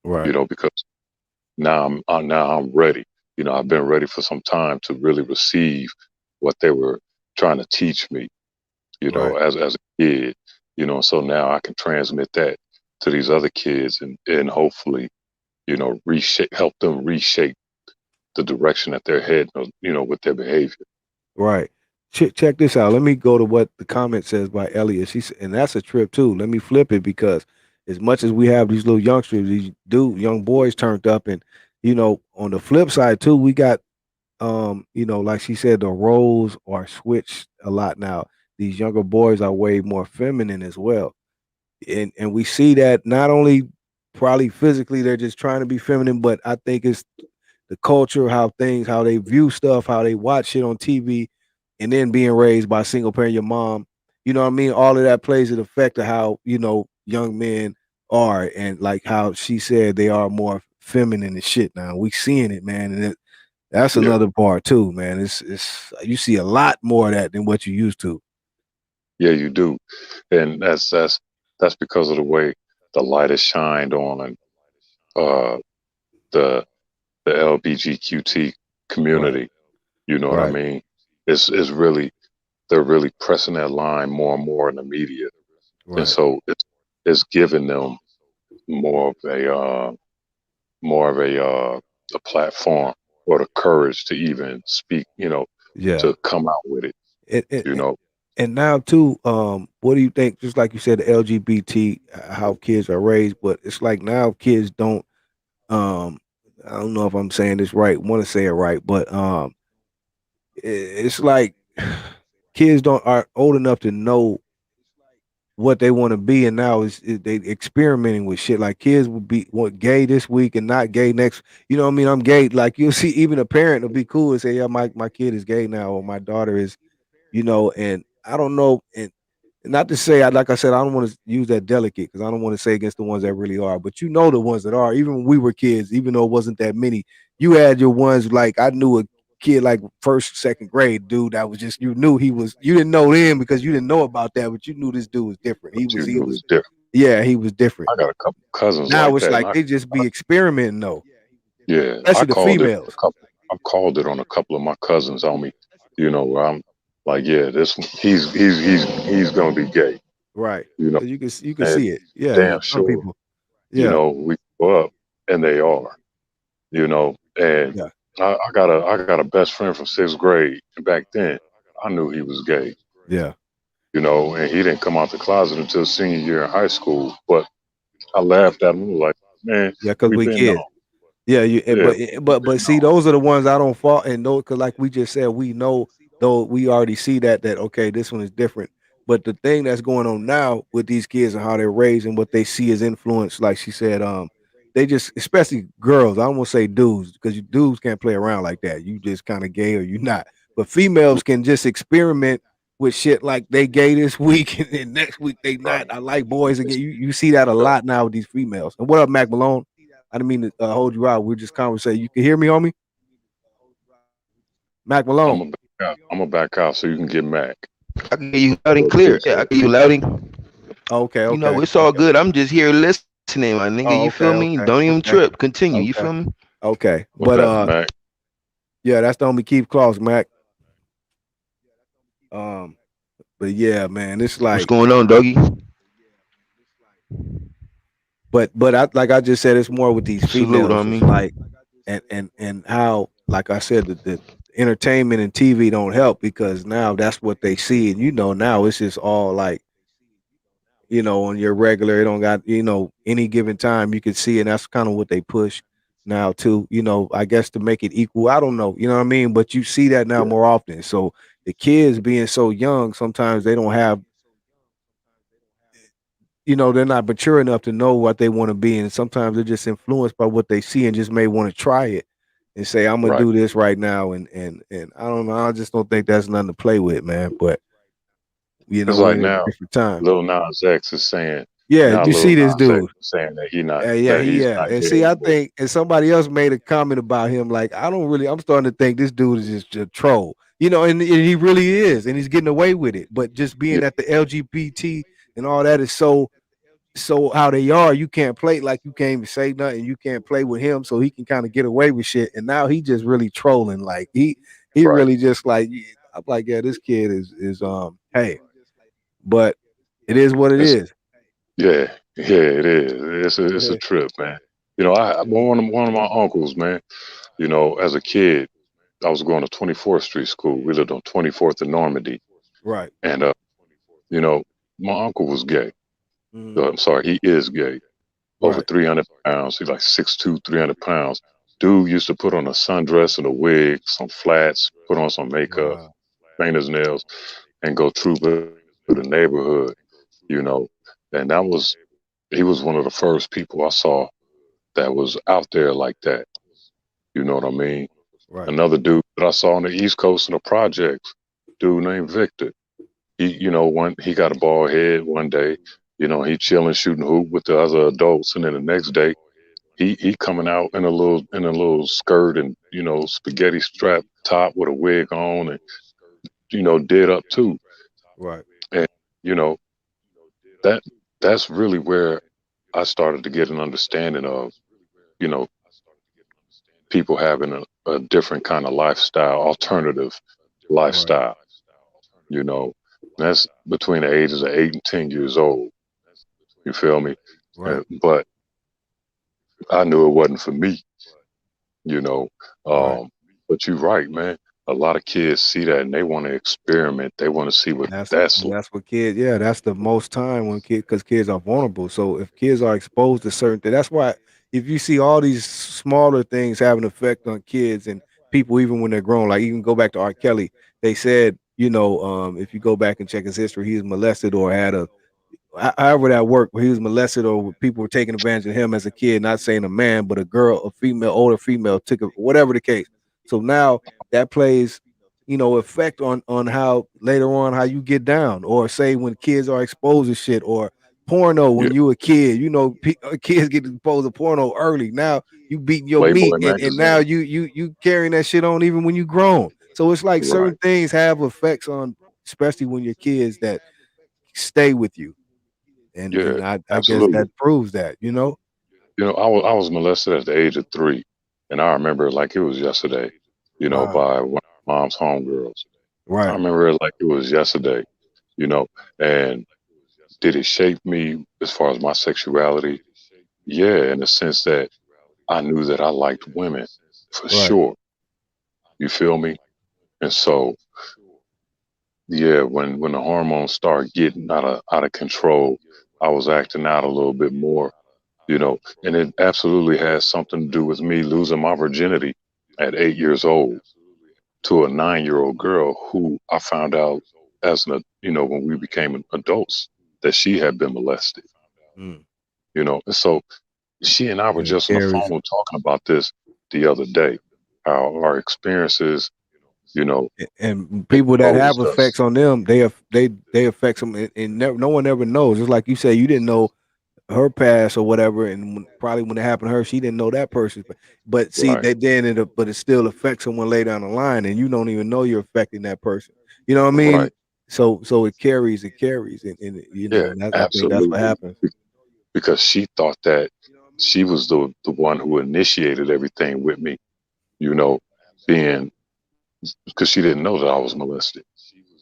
You
right,
know, because now I'm ready. You know, I've been ready for some time to really receive what they were trying to teach me. You know,
right,
as a kid. You know, so now I can transmit that to these other kids and hopefully help them reshape the direction that they're heading, with their behavior.
right. Check this out. Let me go to what the comment says by Elliot. And that's a trip too. Let me flip it because as much as we have these little youngsters, these young boys turned up, and on the flip side too, we got like she said, the roles are switched a lot now. These younger boys are way more feminine as well. And we see that not only probably physically they're just trying to be feminine, but I think it's the culture, how they view stuff, how they watch shit on TV, and then being raised by a single parent, your mom, you know what I mean? All of that plays an effect of how, young men are, and like how she said they are more feminine and shit now. We seeing it, man. And that's
Yeah,
another part too, man. It's you see a lot more of that than what you used to.
yeah, you do, and that's because of the way the light is shined on uh, the LBGQT
Right,
community. You know what I
right,
mean? It's really they're really pressing that line more and more in the media, and
right.
so it's giving them more of more of a platform or the courage to even speak.
Yeah.
To come out with it.
And, and,
You know,
and now too, what do you think? Just like you said, the LGBT, how kids are raised, but it's like now kids don't. I don't know if I'm saying this right. Want to say it right, but it's like kids don't are old enough to know what they want to be, and now they experimenting with shit. Like kids will be what gay this week and not gay next. You know what I mean? I'm gay. Like you'll see, even a parent will be cool and say, "Yeah, my kid is gay now, or my daughter is." And I don't know, and not to say, like I said, I don't want to use that delicate because I don't want to say against the ones that really are, but the ones that are. Even when we were kids, even though it wasn't that many, you had your ones. Like I knew a kid like first, second grade dude that was just you knew he was. You didn't know him because you didn't know about that, but you knew this dude was different.
but you
He
knew it
was,
was different.
yeah, he was different.
I got a couple cousins
Now
like
it's
that, and
like they just be experimenting though,
yeah, I
especially the
called it a
females.
couple. I called it on a couple of my cousins on me. Where I'm like, yeah, this one, he's gonna be gay.
Right?
You know,
Because you can
and
see it. Yeah,
damn
some
sure,
people. Yeah,
we grow up and they are. And
yeah,
I got a best friend from sixth grade, and back then I knew he was gay.
yeah.
And he didn't come out the closet until senior year in high school. But I laughed at him. I was like, man,
Yeah, because
we've
we
been
kids.
known.
Yeah,
Yeah,
but see, those are the ones I don't fault, and those because like we just said, we know though we already see that okay, this one is different. But the thing that's going on now with these kids and how they're raised and what they see as influence, like she said, they just especially girls. I don't want to say dudes because you dudes can't play around like that. You just kind of gay or you not. But females can just experiment with shit like they gay this week and then next week they not.
right.
I like boys again. You see that a lot now with these females. And what up, Mac Malone? I didn't mean to hold you out. We're just conversating. You can hear me, homie? Mac
I'm
Malone.
gonna back out. I'm gonna back out so you can get Mac.
I can hear you loud and
What
clear.
G
Yeah, I
said.
can hear you loud and
Okay,
you know,
okay,
it's all
okay.
good. I'm just here listening, my nigga. You feel
Oh,
me?
okay,
Don't
okay,
even trip.
okay,
Continue. You feel me?
okay, okay.
What's
But
happening, Mac?
yeah, that's the homie Keith Claus, Mac. Um, but yeah, man, it's
What's
like,
going on, doggy?
but I like I just said, it's more with these
Salute
females.
on
It's
me.
like, and how, like I said, the entertainment and TV don't help because now that's what they see, and now it's just all like on your regular. It don't got, any given time you can see, and that's kind of what they push now too. I guess to make it equal. I don't know, you know what I mean? But you see that now
Yeah,
more often. So the kids being so young, sometimes they don't have, they're not mature enough to know what they want to be, and sometimes they're just influenced by what they see and just may want to try it and say, "I'm gonna
right.
do this right now," and I don't know. I just don't think that's nothing to play with, man. But
It's
we're
like
in a
now,
different time.
Lil Nas X is saying,
Yeah,
now
you
Lil
see this
Nas X
dude.
is saying that
Yeah,
that he's
yeah.
not
And
gay
see, I
anymore.
think, and somebody else made a comment about him. Like, I'm starting to think this dude is just a troll. And he really is, and he's getting away with it. But just being
Yeah,
that the LGBT and all that is so how they are, you can't play like you can't even say nothing. You can't play with him, so he can kind of get away with shit. And now he just really trolling. Like he
right.
really just like I'm like, yeah, this kid is hey, but it is what it
It's
is.
yeah, yeah. It is. It's a trip, man. One of my uncles, man. As a kid, I was going to 24th Street School. We lived on 24th and Normandy,
Right.
and you know, my uncle was gay.
Mhm.
I'm sorry, he is gay. Over
Right.
300 pounds. He's like 6'2", 300 pounds. Dude used to put on a sundress and a wig, some flats, put on some makeup,
Wow.
paint his nails, and go trooping through the neighborhood, you know. And he was one of the first people I saw that was out there like that. You know what I mean?
Right.
Another dude that I saw on the East Coast in the projects, dude named Victor. One he got a bald head one day. He chilling, shooting hoop with the other adults, and then the next day he coming out in a little skirt and spaghetti strap top with a wig on and did up too.
Right.
And you know that that's really where I started to get an understanding of you know people having a different kind of lifestyle, alternative
Right.
lifestyle. You know, that's between the ages of 8 and 10 years old. You feel me?
Right.
But I knew it wasn't for me. You know.
Right.
Um, but you're right, man. A lot of kids see that and they want to experiment. They want to see what that's like.
That's what kids. Yeah, that's the most time when kids because kids are vulnerable. So if kids are exposed to certain things, that's why if you see all these smaller things have an effect on kids and people even when they're grown, like even go back to R. Kelly, they said if you go back and check his history, he was molested or had a however that worked, where he was molested or people were taking advantage of him as a kid, not saying a man, but a girl, a female, older female took it, whatever the case. So now that plays, effect on how later on how you get down, or say when kids are exposed to shit or porno
Yeah,
when you a kid, kids get exposed to porno early. Now you beating your meat,
Playboy
and now
magazine.
you carrying that shit on even when you grown. So it's like
Right.
certain things have effects on, especially when you're kids that stay with you
Yeah,
and I guess
absolutely.
that proves that,
I was molested at the age of 3, and I remember it like it was yesterday.
Wow.
By one of my mom's homegirls. I
Right.
remember it like it was yesterday. You know, and did it shape me as far as my sexuality? Yeah, in the sense that I knew that I liked women for
Right.
sure. You feel me? And so, yeah, when the hormones start getting out of control, I was acting out a little bit more. And it absolutely has something to do with me losing my virginity at 8 years old to a 9 year old girl who I found out as when we became adults that she had been molested,
Mm.
and so she and I were
And it
just on the
carries,
phone talking about this the other day, how our experiences, you know,
and people that have
exposed us.
effects on them, they affect them, and no one ever knows. Just like you said, you didn't know her past or whatever, and probably when it happened to her, she didn't know that person. But see,
Right,
they then but it still affects someone later down the line, and you don't even know you're affecting that person. You know what I mean?
right.
So it carries, and
Yeah,
I think that's what
absolutely.
happens.
Because she thought that she was the one who initiated everything with me, you know, being because she didn't know that I was molested,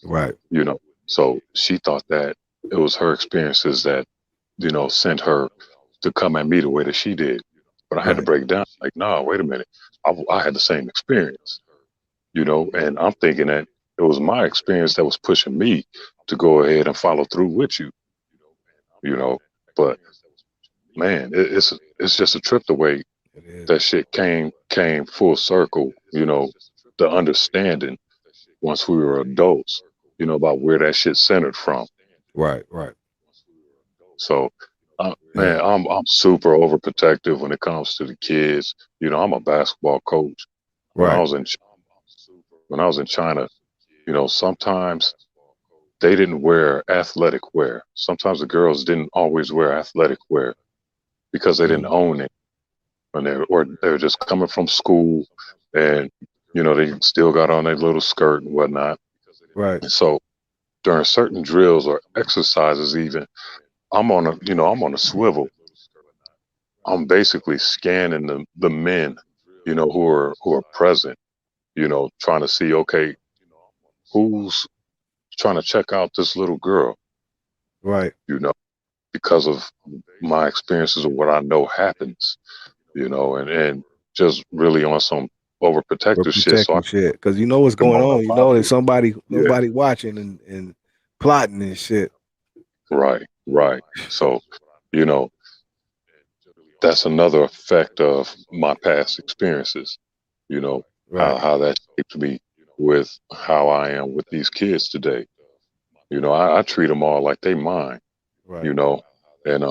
Right,
you know. So she thought that it was her experiences that, sent her to come at me the way that she did. But I had to
right,
break it down like, no, wait a minute. I had the same experience, and I'm thinking that it was my experience that was pushing me to go ahead and follow through with you, you know. But man, it's just a trip the way
it is.
that shit came full circle, the understanding once we were adults, about where that shit centered from.
Right, right,
So,
yeah,
man, I'm super overprotective when it comes to the kids. I'm a basketball coach. When I
right,
was in when I was in China, sometimes they didn't wear athletic wear. Sometimes the girls didn't always wear athletic wear because they didn't
mm,
own it, and they were just coming from school, and they still got on their little skirt and whatnot.
right,
And so during certain drills or exercises, even I'm on a swivel. I'm basically scanning the men, who are present, trying to see, okay, who's trying to check out this little girl,
right.
you know, because of my experiences of what I know happens, and just really on some
For
overprotective shit. So I
protective shit, because you know what's
can
going on. You know there's
properly. Yeah,
somebody watching and plotting and shit.
right, right. So, you know, that's another effect of my past experiences, you know,
Right,
how that shaped me with how I am with these kids today. I treat them all like they mine,
right,
you know, and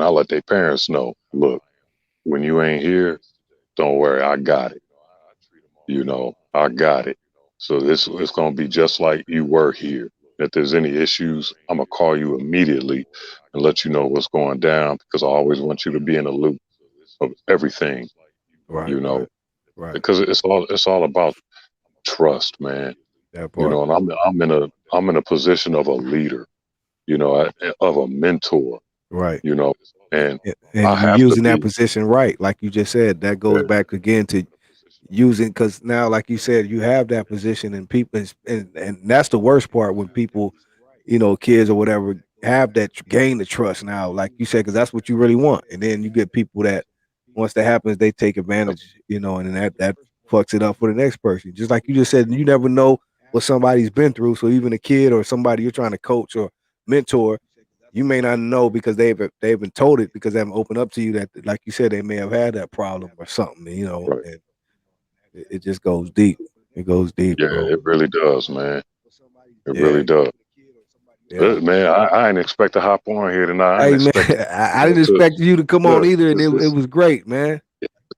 I let their parents know, look, when you ain't here, don't worry, I got it. I got it. So this is gonna be just like you were here. If there's any issues, I'm gonna call you immediately and let you know what's going down because I always want you to be in the loop of everything,
right,
you know,
right, right.
because it's all about trust, man.
That part.
And I'm in a position of a leader, of a mentor,
Right.
you know, and I
And you
have to
using that
be.
position right, like you just said, that goes
Yeah,
back again to using, because now, like you said, you have that position, and people, and that's the worst part when people, kids or whatever, have that gain the trust now, like you said, because that's what you really want, and then you get people that once that happens, they take advantage, and then that fucks it up for the next person. Just like you just said, you never know what somebody's been through, so even a kid or somebody you're trying to coach or mentor, you may not know because they've been told it because they haven't opened up to you that, like you said, they may have had that problem or something,
right.
and it just goes deep. It goes deep,
Yeah,
bro.
it really does, man. It really
Yeah,
does.
yeah.
But, man, I didn't expect to hop on here tonight. I didn't
Hey man,
expect
I didn't
to
expect you to come on
look.
either, and
This
it
is
was great, man.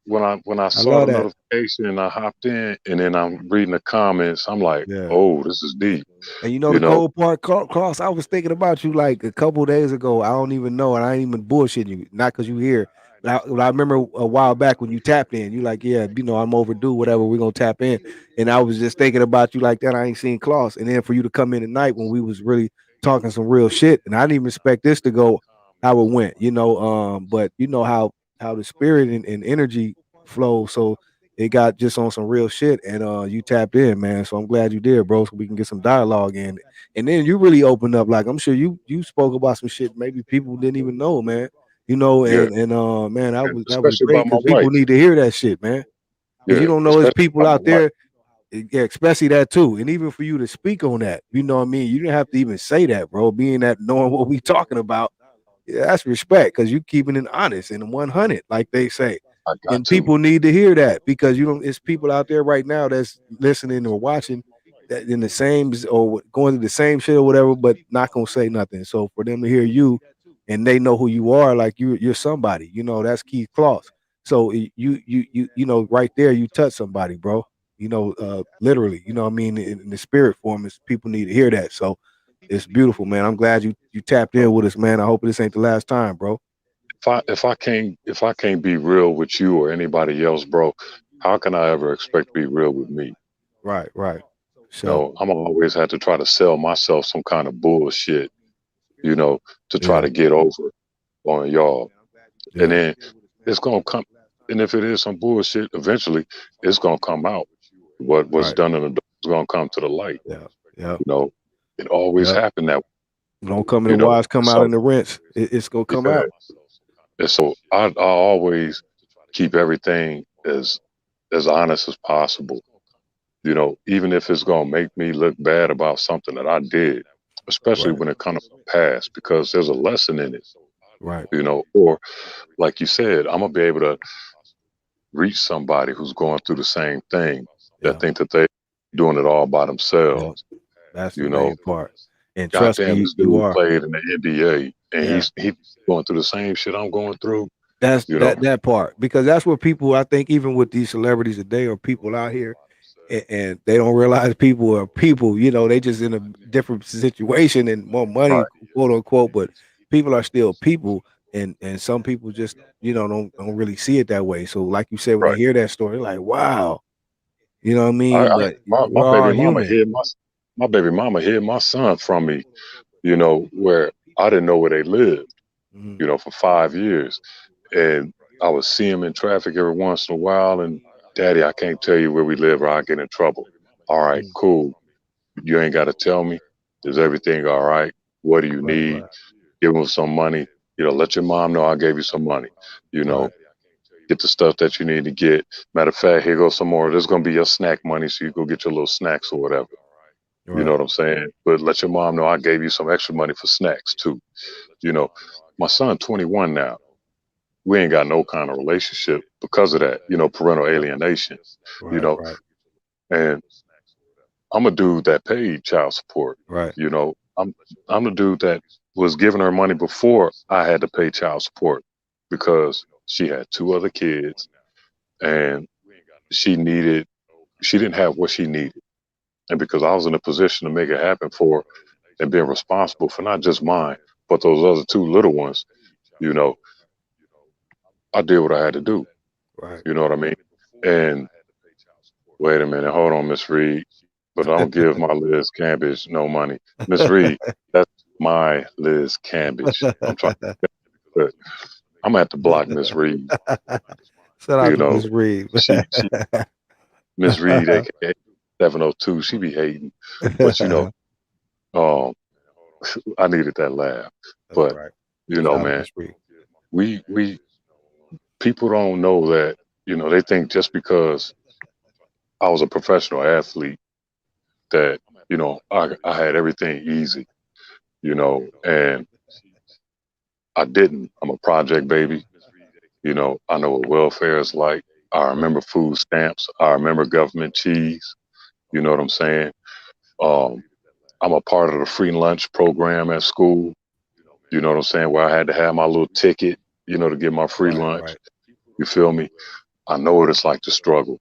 when I
I
saw
love
the
that.
notification and I hopped in, and then I'm reading the comments. I'm like,
Yeah.
oh, this is deep.
And you know
You
the
know,
cold part, Cross. I was thinking about you like a couple days ago. I don't even know, and I ain't even bullshitting you. Not because you here. But I remember a while back when you tapped in. You like, yeah, I'm overdue. Whatever, we're gonna tap in. And I was just thinking about you like that. I ain't seen Klaus, and then for you to come in tonight when we was really talking some real shit, and I didn't even expect this to go how it went. But you know how the spirit and energy flow. So it got just on some real shit, and you tapped in, man. So I'm glad you did, bro, so we can get some dialogue in. And then you really opened up, like I'm sure you spoke about some shit maybe people didn't even know, man.
yeah,
And man, that was
especially
great
about my
because people
wife.
need to hear that shit, man. Because you
Yeah,
don't know there's
especially
people
about my
out
wife.
there, yeah, especially that too. And even for you to speak on that, you know what I mean? You didn't have to even say that, bro. Being that knowing what we talking about, that's respect because you keeping it honest and 100, like they say.
I got
And
to.
people need to hear that because you don't. It's people out there right now that's listening or watching that in the same or going through the same shit or whatever, but not gonna say nothing. So for them to hear you and they know who you are, like you're somebody. You know that's Keith Kloss. So you know right there you touch somebody, bro. You know, literally. You know what I mean in the spirit form is people need to hear that. So it's beautiful, man. I'm glad you tapped in with us, man. I hope this ain't the last time, bro.
If I can't be real with you or anybody else, bro, how can I ever expect to be real with me?
Right, right.
You
So
know, I'm always have to try to sell myself some kind of bullshit, you know, to try
yeah,
to get over on y'all. And
yeah,
then it's gonna come, and if it is some bullshit, eventually it's gonna come out. What's
right.
done in the dark is gonna come to the light.
Yeah, yeah,
You know, it always
yeah.
happened that way,
Don't come in the
you know.
wise, come out in
So
the rinse. It's gonna come
yeah,
out.
and so I always keep everything as honest as possible. You know, even if it's gonna make me look bad about something that I did, especially
Right,
when it comes to the past, because there's a lesson in it.
right.
You know, or like you said, I'm gonna be able to reach somebody who's going through the same thing that
Yeah,
think that they doing it all by
yeah.
themselves.
That's the
You know,
main part. And trust me,
goddamn, this
you
dude
are.
played in the NBA and
Yeah.
he going through the same shit I'm going through.
That's
You know,
that part because that's what people I think even with these celebrities today or people out here and they don't realize people are people. You know, they just in a different situation and more money,
right?
quote unquote. But people are still people, and some people just don't really see it that way. So, like you said, when they
Right.
hear that story, they're like, wow, you know what I
I,
mean?
I
But
my
we're
baby
all
mama
human.
hid my baby mama hid my son from me. You know, where I didn't know where they lived.
Mhm.
You know, for 5 years, and I would see him in traffic every once in a while. And Daddy, I can't tell you where we live, or I get in trouble. All right,
Mhm.
cool. You ain't got to tell me. Is everything all right? What do you
Right,
need?
right,
Give him some money. You know, let your mom know I gave you some money. You know,
right,
get the stuff that you need to get. Matter of fact, here goes some more. There's gonna be your snack money, so you go get your little snacks or whatever. You know
right,
what I'm saying? But let your mom know I gave you some extra money for snacks too. You know, my son 21 now. We ain't got no kind of relationship because of that. You know, parental
right,
alienation. You
right,
know,
right,
and I'm a dude that paid child support.
right.
You know, I'm the dude that was giving her money before I had to pay child support because she had two other kids and she didn't have what she needed. And because I was in a position to make it happen for her and being responsible for not just mine, but those other two little ones, you know, I did what I had to do.
Right.
You know what I mean? And wait a minute, hold on, Miss Reed. But I don't give my Liz Cambage no money. Miss Reed, that's my Liz Cambage. I'm trying to I'm gonna have to block Miss Reed.
Shout out
You
to
know,
Miss Reed.
she Miss Reed, aka 702, she be hating. But you know,
That's
um, I needed that laugh. But
right.
you
Shout
know,
out to
man,
Miss Reed.
we people don't know that. You know, they think just because I was a professional athlete that I had everything easy. You know, and I didn't. I'm a project baby. You know, I know what welfare is like. I
Right,
remember food stamps. I remember government cheese. You know what I'm saying? Um, I'm a part of the free lunch program at school. You know what I'm saying? Where I had to have my little ticket, to get my free
right,
lunch.
right.
You feel me? I know what it's like to struggle,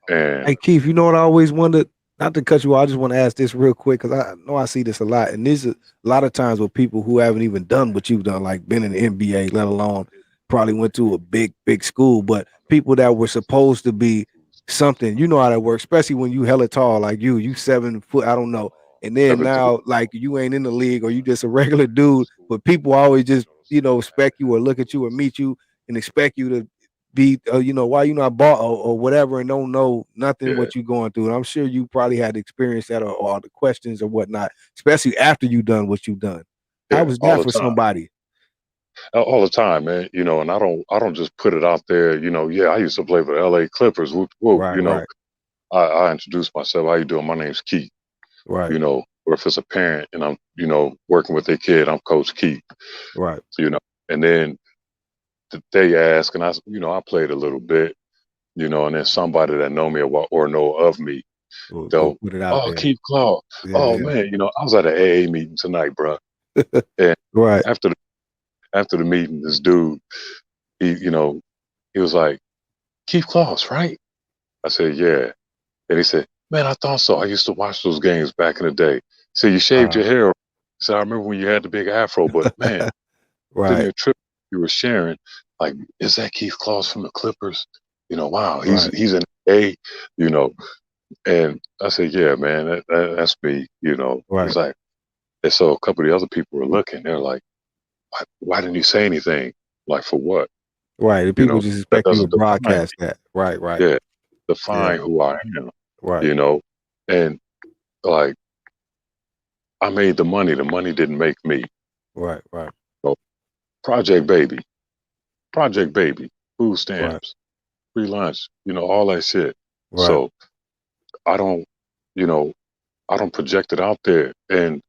and
Hey Keith, you know what I always wondered? Not to cut you off, I just want to ask this real quick because I know I see this a lot, and this is a lot of times with people who haven't even done what you've done, like been in the NBA, let alone probably went to a big school, but people that were supposed to be something, you know how that works, especially when you hella tall, like you 7 foot, I don't know, and then
7'3".
now like you ain't in the league or you just a regular dude, but people always just expect you or look at you or meet you and expect you to be why you not bought or whatever and don't know nothing
Yeah,
what you going through. And I'm sure you probably had experienced that or the questions or whatnot, especially after you done what you done. How
yeah,
was
all
that
the
for
time,
somebody?
all the time, man. And I don't just put it out there. Yeah, I used to play for the L.A. Clippers. Whoop, whoop.
Right, right,
I introduced myself. How you doing? My name's Keith.
right,
or if it's a parent and I'm, working with their kid, I'm Coach Keith,
Right.
and then they ask, and I played a little bit, and then somebody that know me or know of me,
We'll go
they'll,
put it out
oh,
there.
Keith Claw,
Yeah,
oh
yeah.
man, I was at an AA meeting tonight, bro, and
Right.
after the meeting, this dude, he was like, Keith Claus, right? I said, yeah. And he said, man, I thought so. I used to watch those games back in the day. He said, you shaved your hair. He said, I remember when you had the big afro, but man, sitting
Right.
there tripping, you were sharing, like, is that Keith Claus from the Clippers? Wow,
Right.
he's an A, you know. And I said, yeah, man, that's me,
Right.
He's like, and so a couple of the other people were looking. They're like, why didn't you say anything? Like, for what?
Right. The people just
That
expect you to
doesn't define
broadcast
me.
that. Right. Right.
Yeah,
Yeah.
define who I am,
Right.
And like, I made the money. The money didn't make me.
Right. Right.
So, Project Baby, Project Baby, food
Right.
stamps, free lunch, all that shit.
Right.
So I don't, you know, I don't project it out there. And,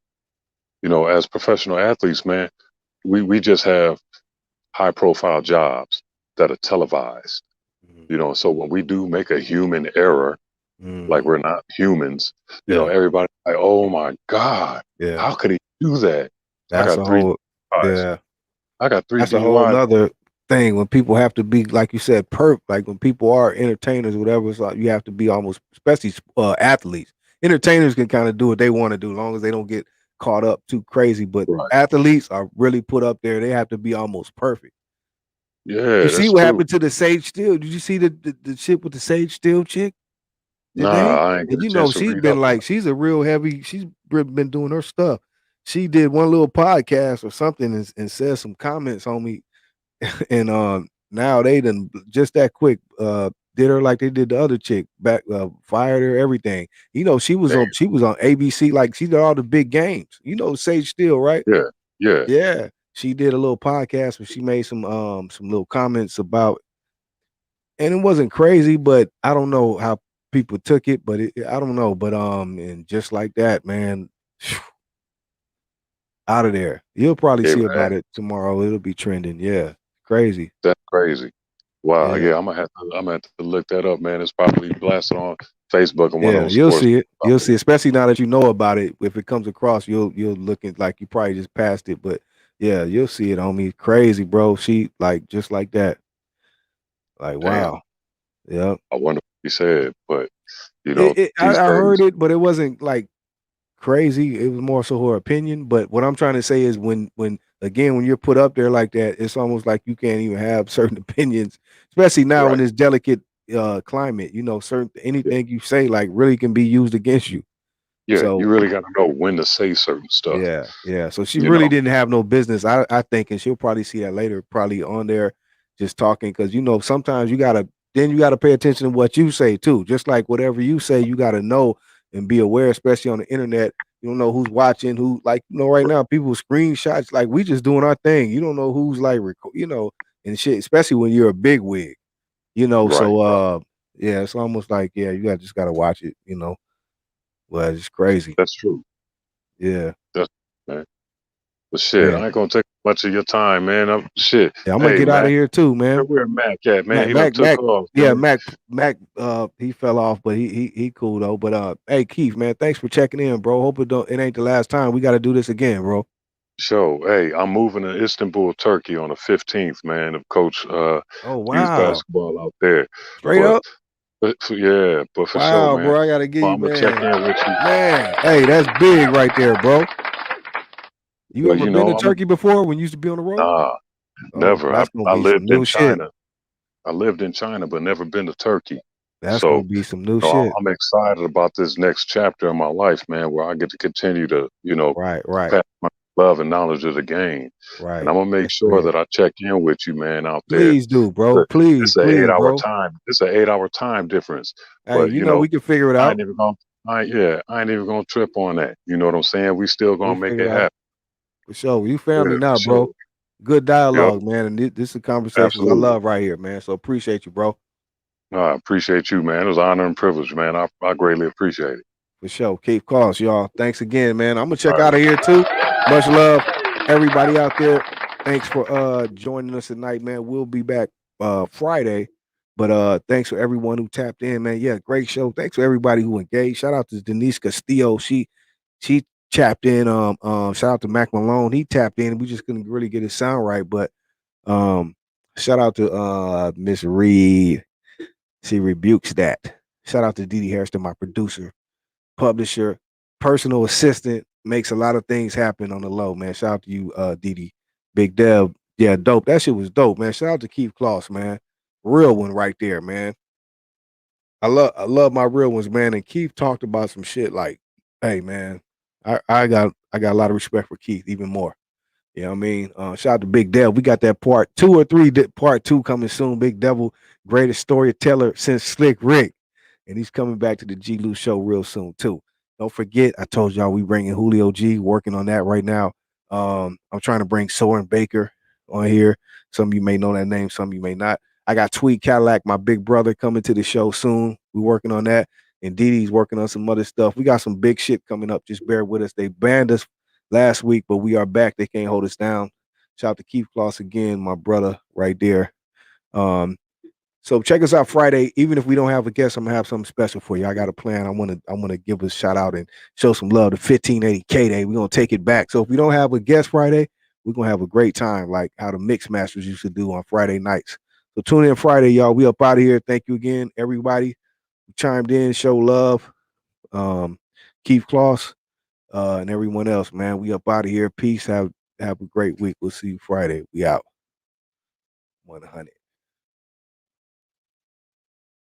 as professional athletes, man, we just have high profile jobs that are televised,
Mhm.
So when we do make a human error, like
Mhm.
we're not humans,
Yeah.
everybody like, oh my God,
Yeah.
how could he do that? I
That's
got
a
three
whole.
DUIs.
Yeah.
I got three
That's a whole
DUIs.
nother thing when people have to be, like you said, like when people are entertainers, whatever. It's like you have to be almost, especially athletes. Entertainers can kind of do what they want to do, as long as they don't get caught up too crazy. But
Right.
athletes are really put up there. They have to be almost perfect.
Yeah,
You see
that's
what
true.
happened to the Sage Steele? Did you see the shit with the Sage Steele chick
Nah,
today?
I ain't get
And
a chance to
she's
read
been
up on
like, she's a real heavy. She's been doing her stuff. She did one little podcast or something and said some comments on me, and now they done just that quick did her like they did the other chick, back fired her, everything. She was
it.
on ABC, like she did all the big games. Sage Steele, right?
Yeah, yeah.
Yeah. She did a little podcast where she made some little comments about, and it wasn't crazy, but I don't know how people took it, but I don't know. But and just like that, man, out of there. You'll probably
Yeah,
see
man,
about it tomorrow. It'll be trending. Yeah. Crazy.
that's crazy. Wow,
Yeah.
yeah, I'm gonna have to look that up, man. It's probably blasted on Facebook and one of
Yeah,
those
you'll
sports.
see it. You'll see, especially now that you know about it. If it comes across, you'll look at like you probably just passed it, but yeah, you'll see it on me. Crazy, bro. She like just like that. Like
Damn,
wow. Yeah.
I wonder what he said, but
I
these
heard
days,
it, but it wasn't like crazy. It was more so her opinion. But what I'm trying to say is when again when you're put up there like that, it's almost like you can't even have certain opinions, especially now in
right?
this delicate climate. Certain
Yeah,
anything you say like really can be used against you.
yeah. You
So
really got to know when to say certain stuff.
yeah, yeah. So she
You
really
know,
didn't have no business. I think, and she'll probably see that later, probably on there just talking, because sometimes you gotta pay attention to what you say too. Just like whatever you say, you gotta know and be aware, especially on the internet. You don't know who's watching, who, like, right now, people screenshots, like we just doing our thing. You don't know who's like and shit, especially when you're a big wig,
right?
so
Right.
yeah, it's almost like, yeah, just gotta watch it, well, it's crazy.
That's true.
Yeah.
That's man. But shit,
Yeah.
I ain't gonna take much of your time, man. Shit.
Yeah, I'm gonna
Hey,
get out of
Mac,
here too, man.
where Mac at, man? He done took
Mac,
off,
yeah,
man.
Mac, he fell off, but he cool though. But hey, Keith, man, thanks for checking in, bro. Hope it ain't the last time. We got to do this again, bro.
So, hey, I'm moving to Istanbul, Turkey on the 15th, man, to coach
Oh
youth
wow,
basketball out there.
straight
But,
up,
yeah, but for sure,
wow,
man.
bro. I gotta give you,
I'm gonna check
man,
in with you.
man. Hey, that's big right there, bro. You
But
ever been to Turkey before when you used to be on the road?
nah,
Oh,
never.
that's gonna
I
be some
lived
new
in
shit.
China. I lived in China, but never been to Turkey.
That's
So,
gonna be some new shit.
I'm excited about this next chapter in my life, man, where I get to continue to,
Right, right,
pass my love and knowledge of the game. And
right.
I'm gonna make
That's
sure
great.
that I check in with you, man, out there.
Please do, bro.
But
Please,
it's an
please,
8 hour
bro.
time. It's an 8 hour time difference.
Hey,
But
we can figure it
I
out.
ain't even gonna I ain't even gonna trip on that. You know what I'm saying? We still
We'll
gonna make
figure it
it
out.
happen.
For sure. You
Yeah,
family
for
now, bro.
sure.
Good
Yep,
dialogue, man. And this is conversations I
absolutely.
love right here, man. So appreciate you, bro.
No, I appreciate you, man. It was an honor and privilege, man. I greatly appreciate it.
For sure. Keep calls, y'all. Thanks again, man. I'm gonna check out of here too. Much love, everybody out there. Thanks for joining us tonight, man. We'll be back Friday. But thanks for everyone who tapped in, man. Yeah, great show. Thanks for everybody who engaged. Shout out to Denise Castillo. She tapped in. Shout out to Mac Malone. He tapped in. We just couldn't really get his sound right. But shout out to Miss Reed. She rebukes that. Shout out to Dee Dee Harrison, my producer, publisher, personal assistant, makes a lot of things happen on the low, man. Shout out to you, Dee Dee. Big Dev. Yeah, dope. That shit was dope, man. Shout out to Keith Kloss, man. Real one right there, man. I love my real ones, man. And Keith talked about some shit like, hey, man, I got a lot of respect for Keith, even more. You know what I mean? Shout out to Big Devil. We got that part 2 or 3, part 2 coming soon. Big Devil, greatest storyteller since Slick Rick. And he's coming back to the G-Lew show real soon, too. Don't forget, I told y'all we bringing Julio G, working on that right now. I'm trying to bring Soren Baker on here. Some of you may know that name, some of you may not. I got Tweet Cadillac, my big brother, coming to the show soon. We're working on that. And Dee Dee's working on some other stuff. We got some big shit coming up. Just bear with us. They banned us last week, but we are back. They can't hold us down. Shout out to Keith Kloss again, my brother right there. So check us out Friday. Even if we don't have a guest, I'm gonna have something special for you. I got a plan. I want to give a shout out and show some love to 1580 K-Day. We're gonna take it back. So if we don't have a guest Friday, we're gonna have a great time, like how the Mix Masters used to do on Friday nights. So tune in Friday, y'all. We up out of here. Thank you again, everybody who chimed in, show love. Keith Kloss, and everyone else, man. We up out of here. Peace. Have a great week. We'll see you Friday. We out. 100.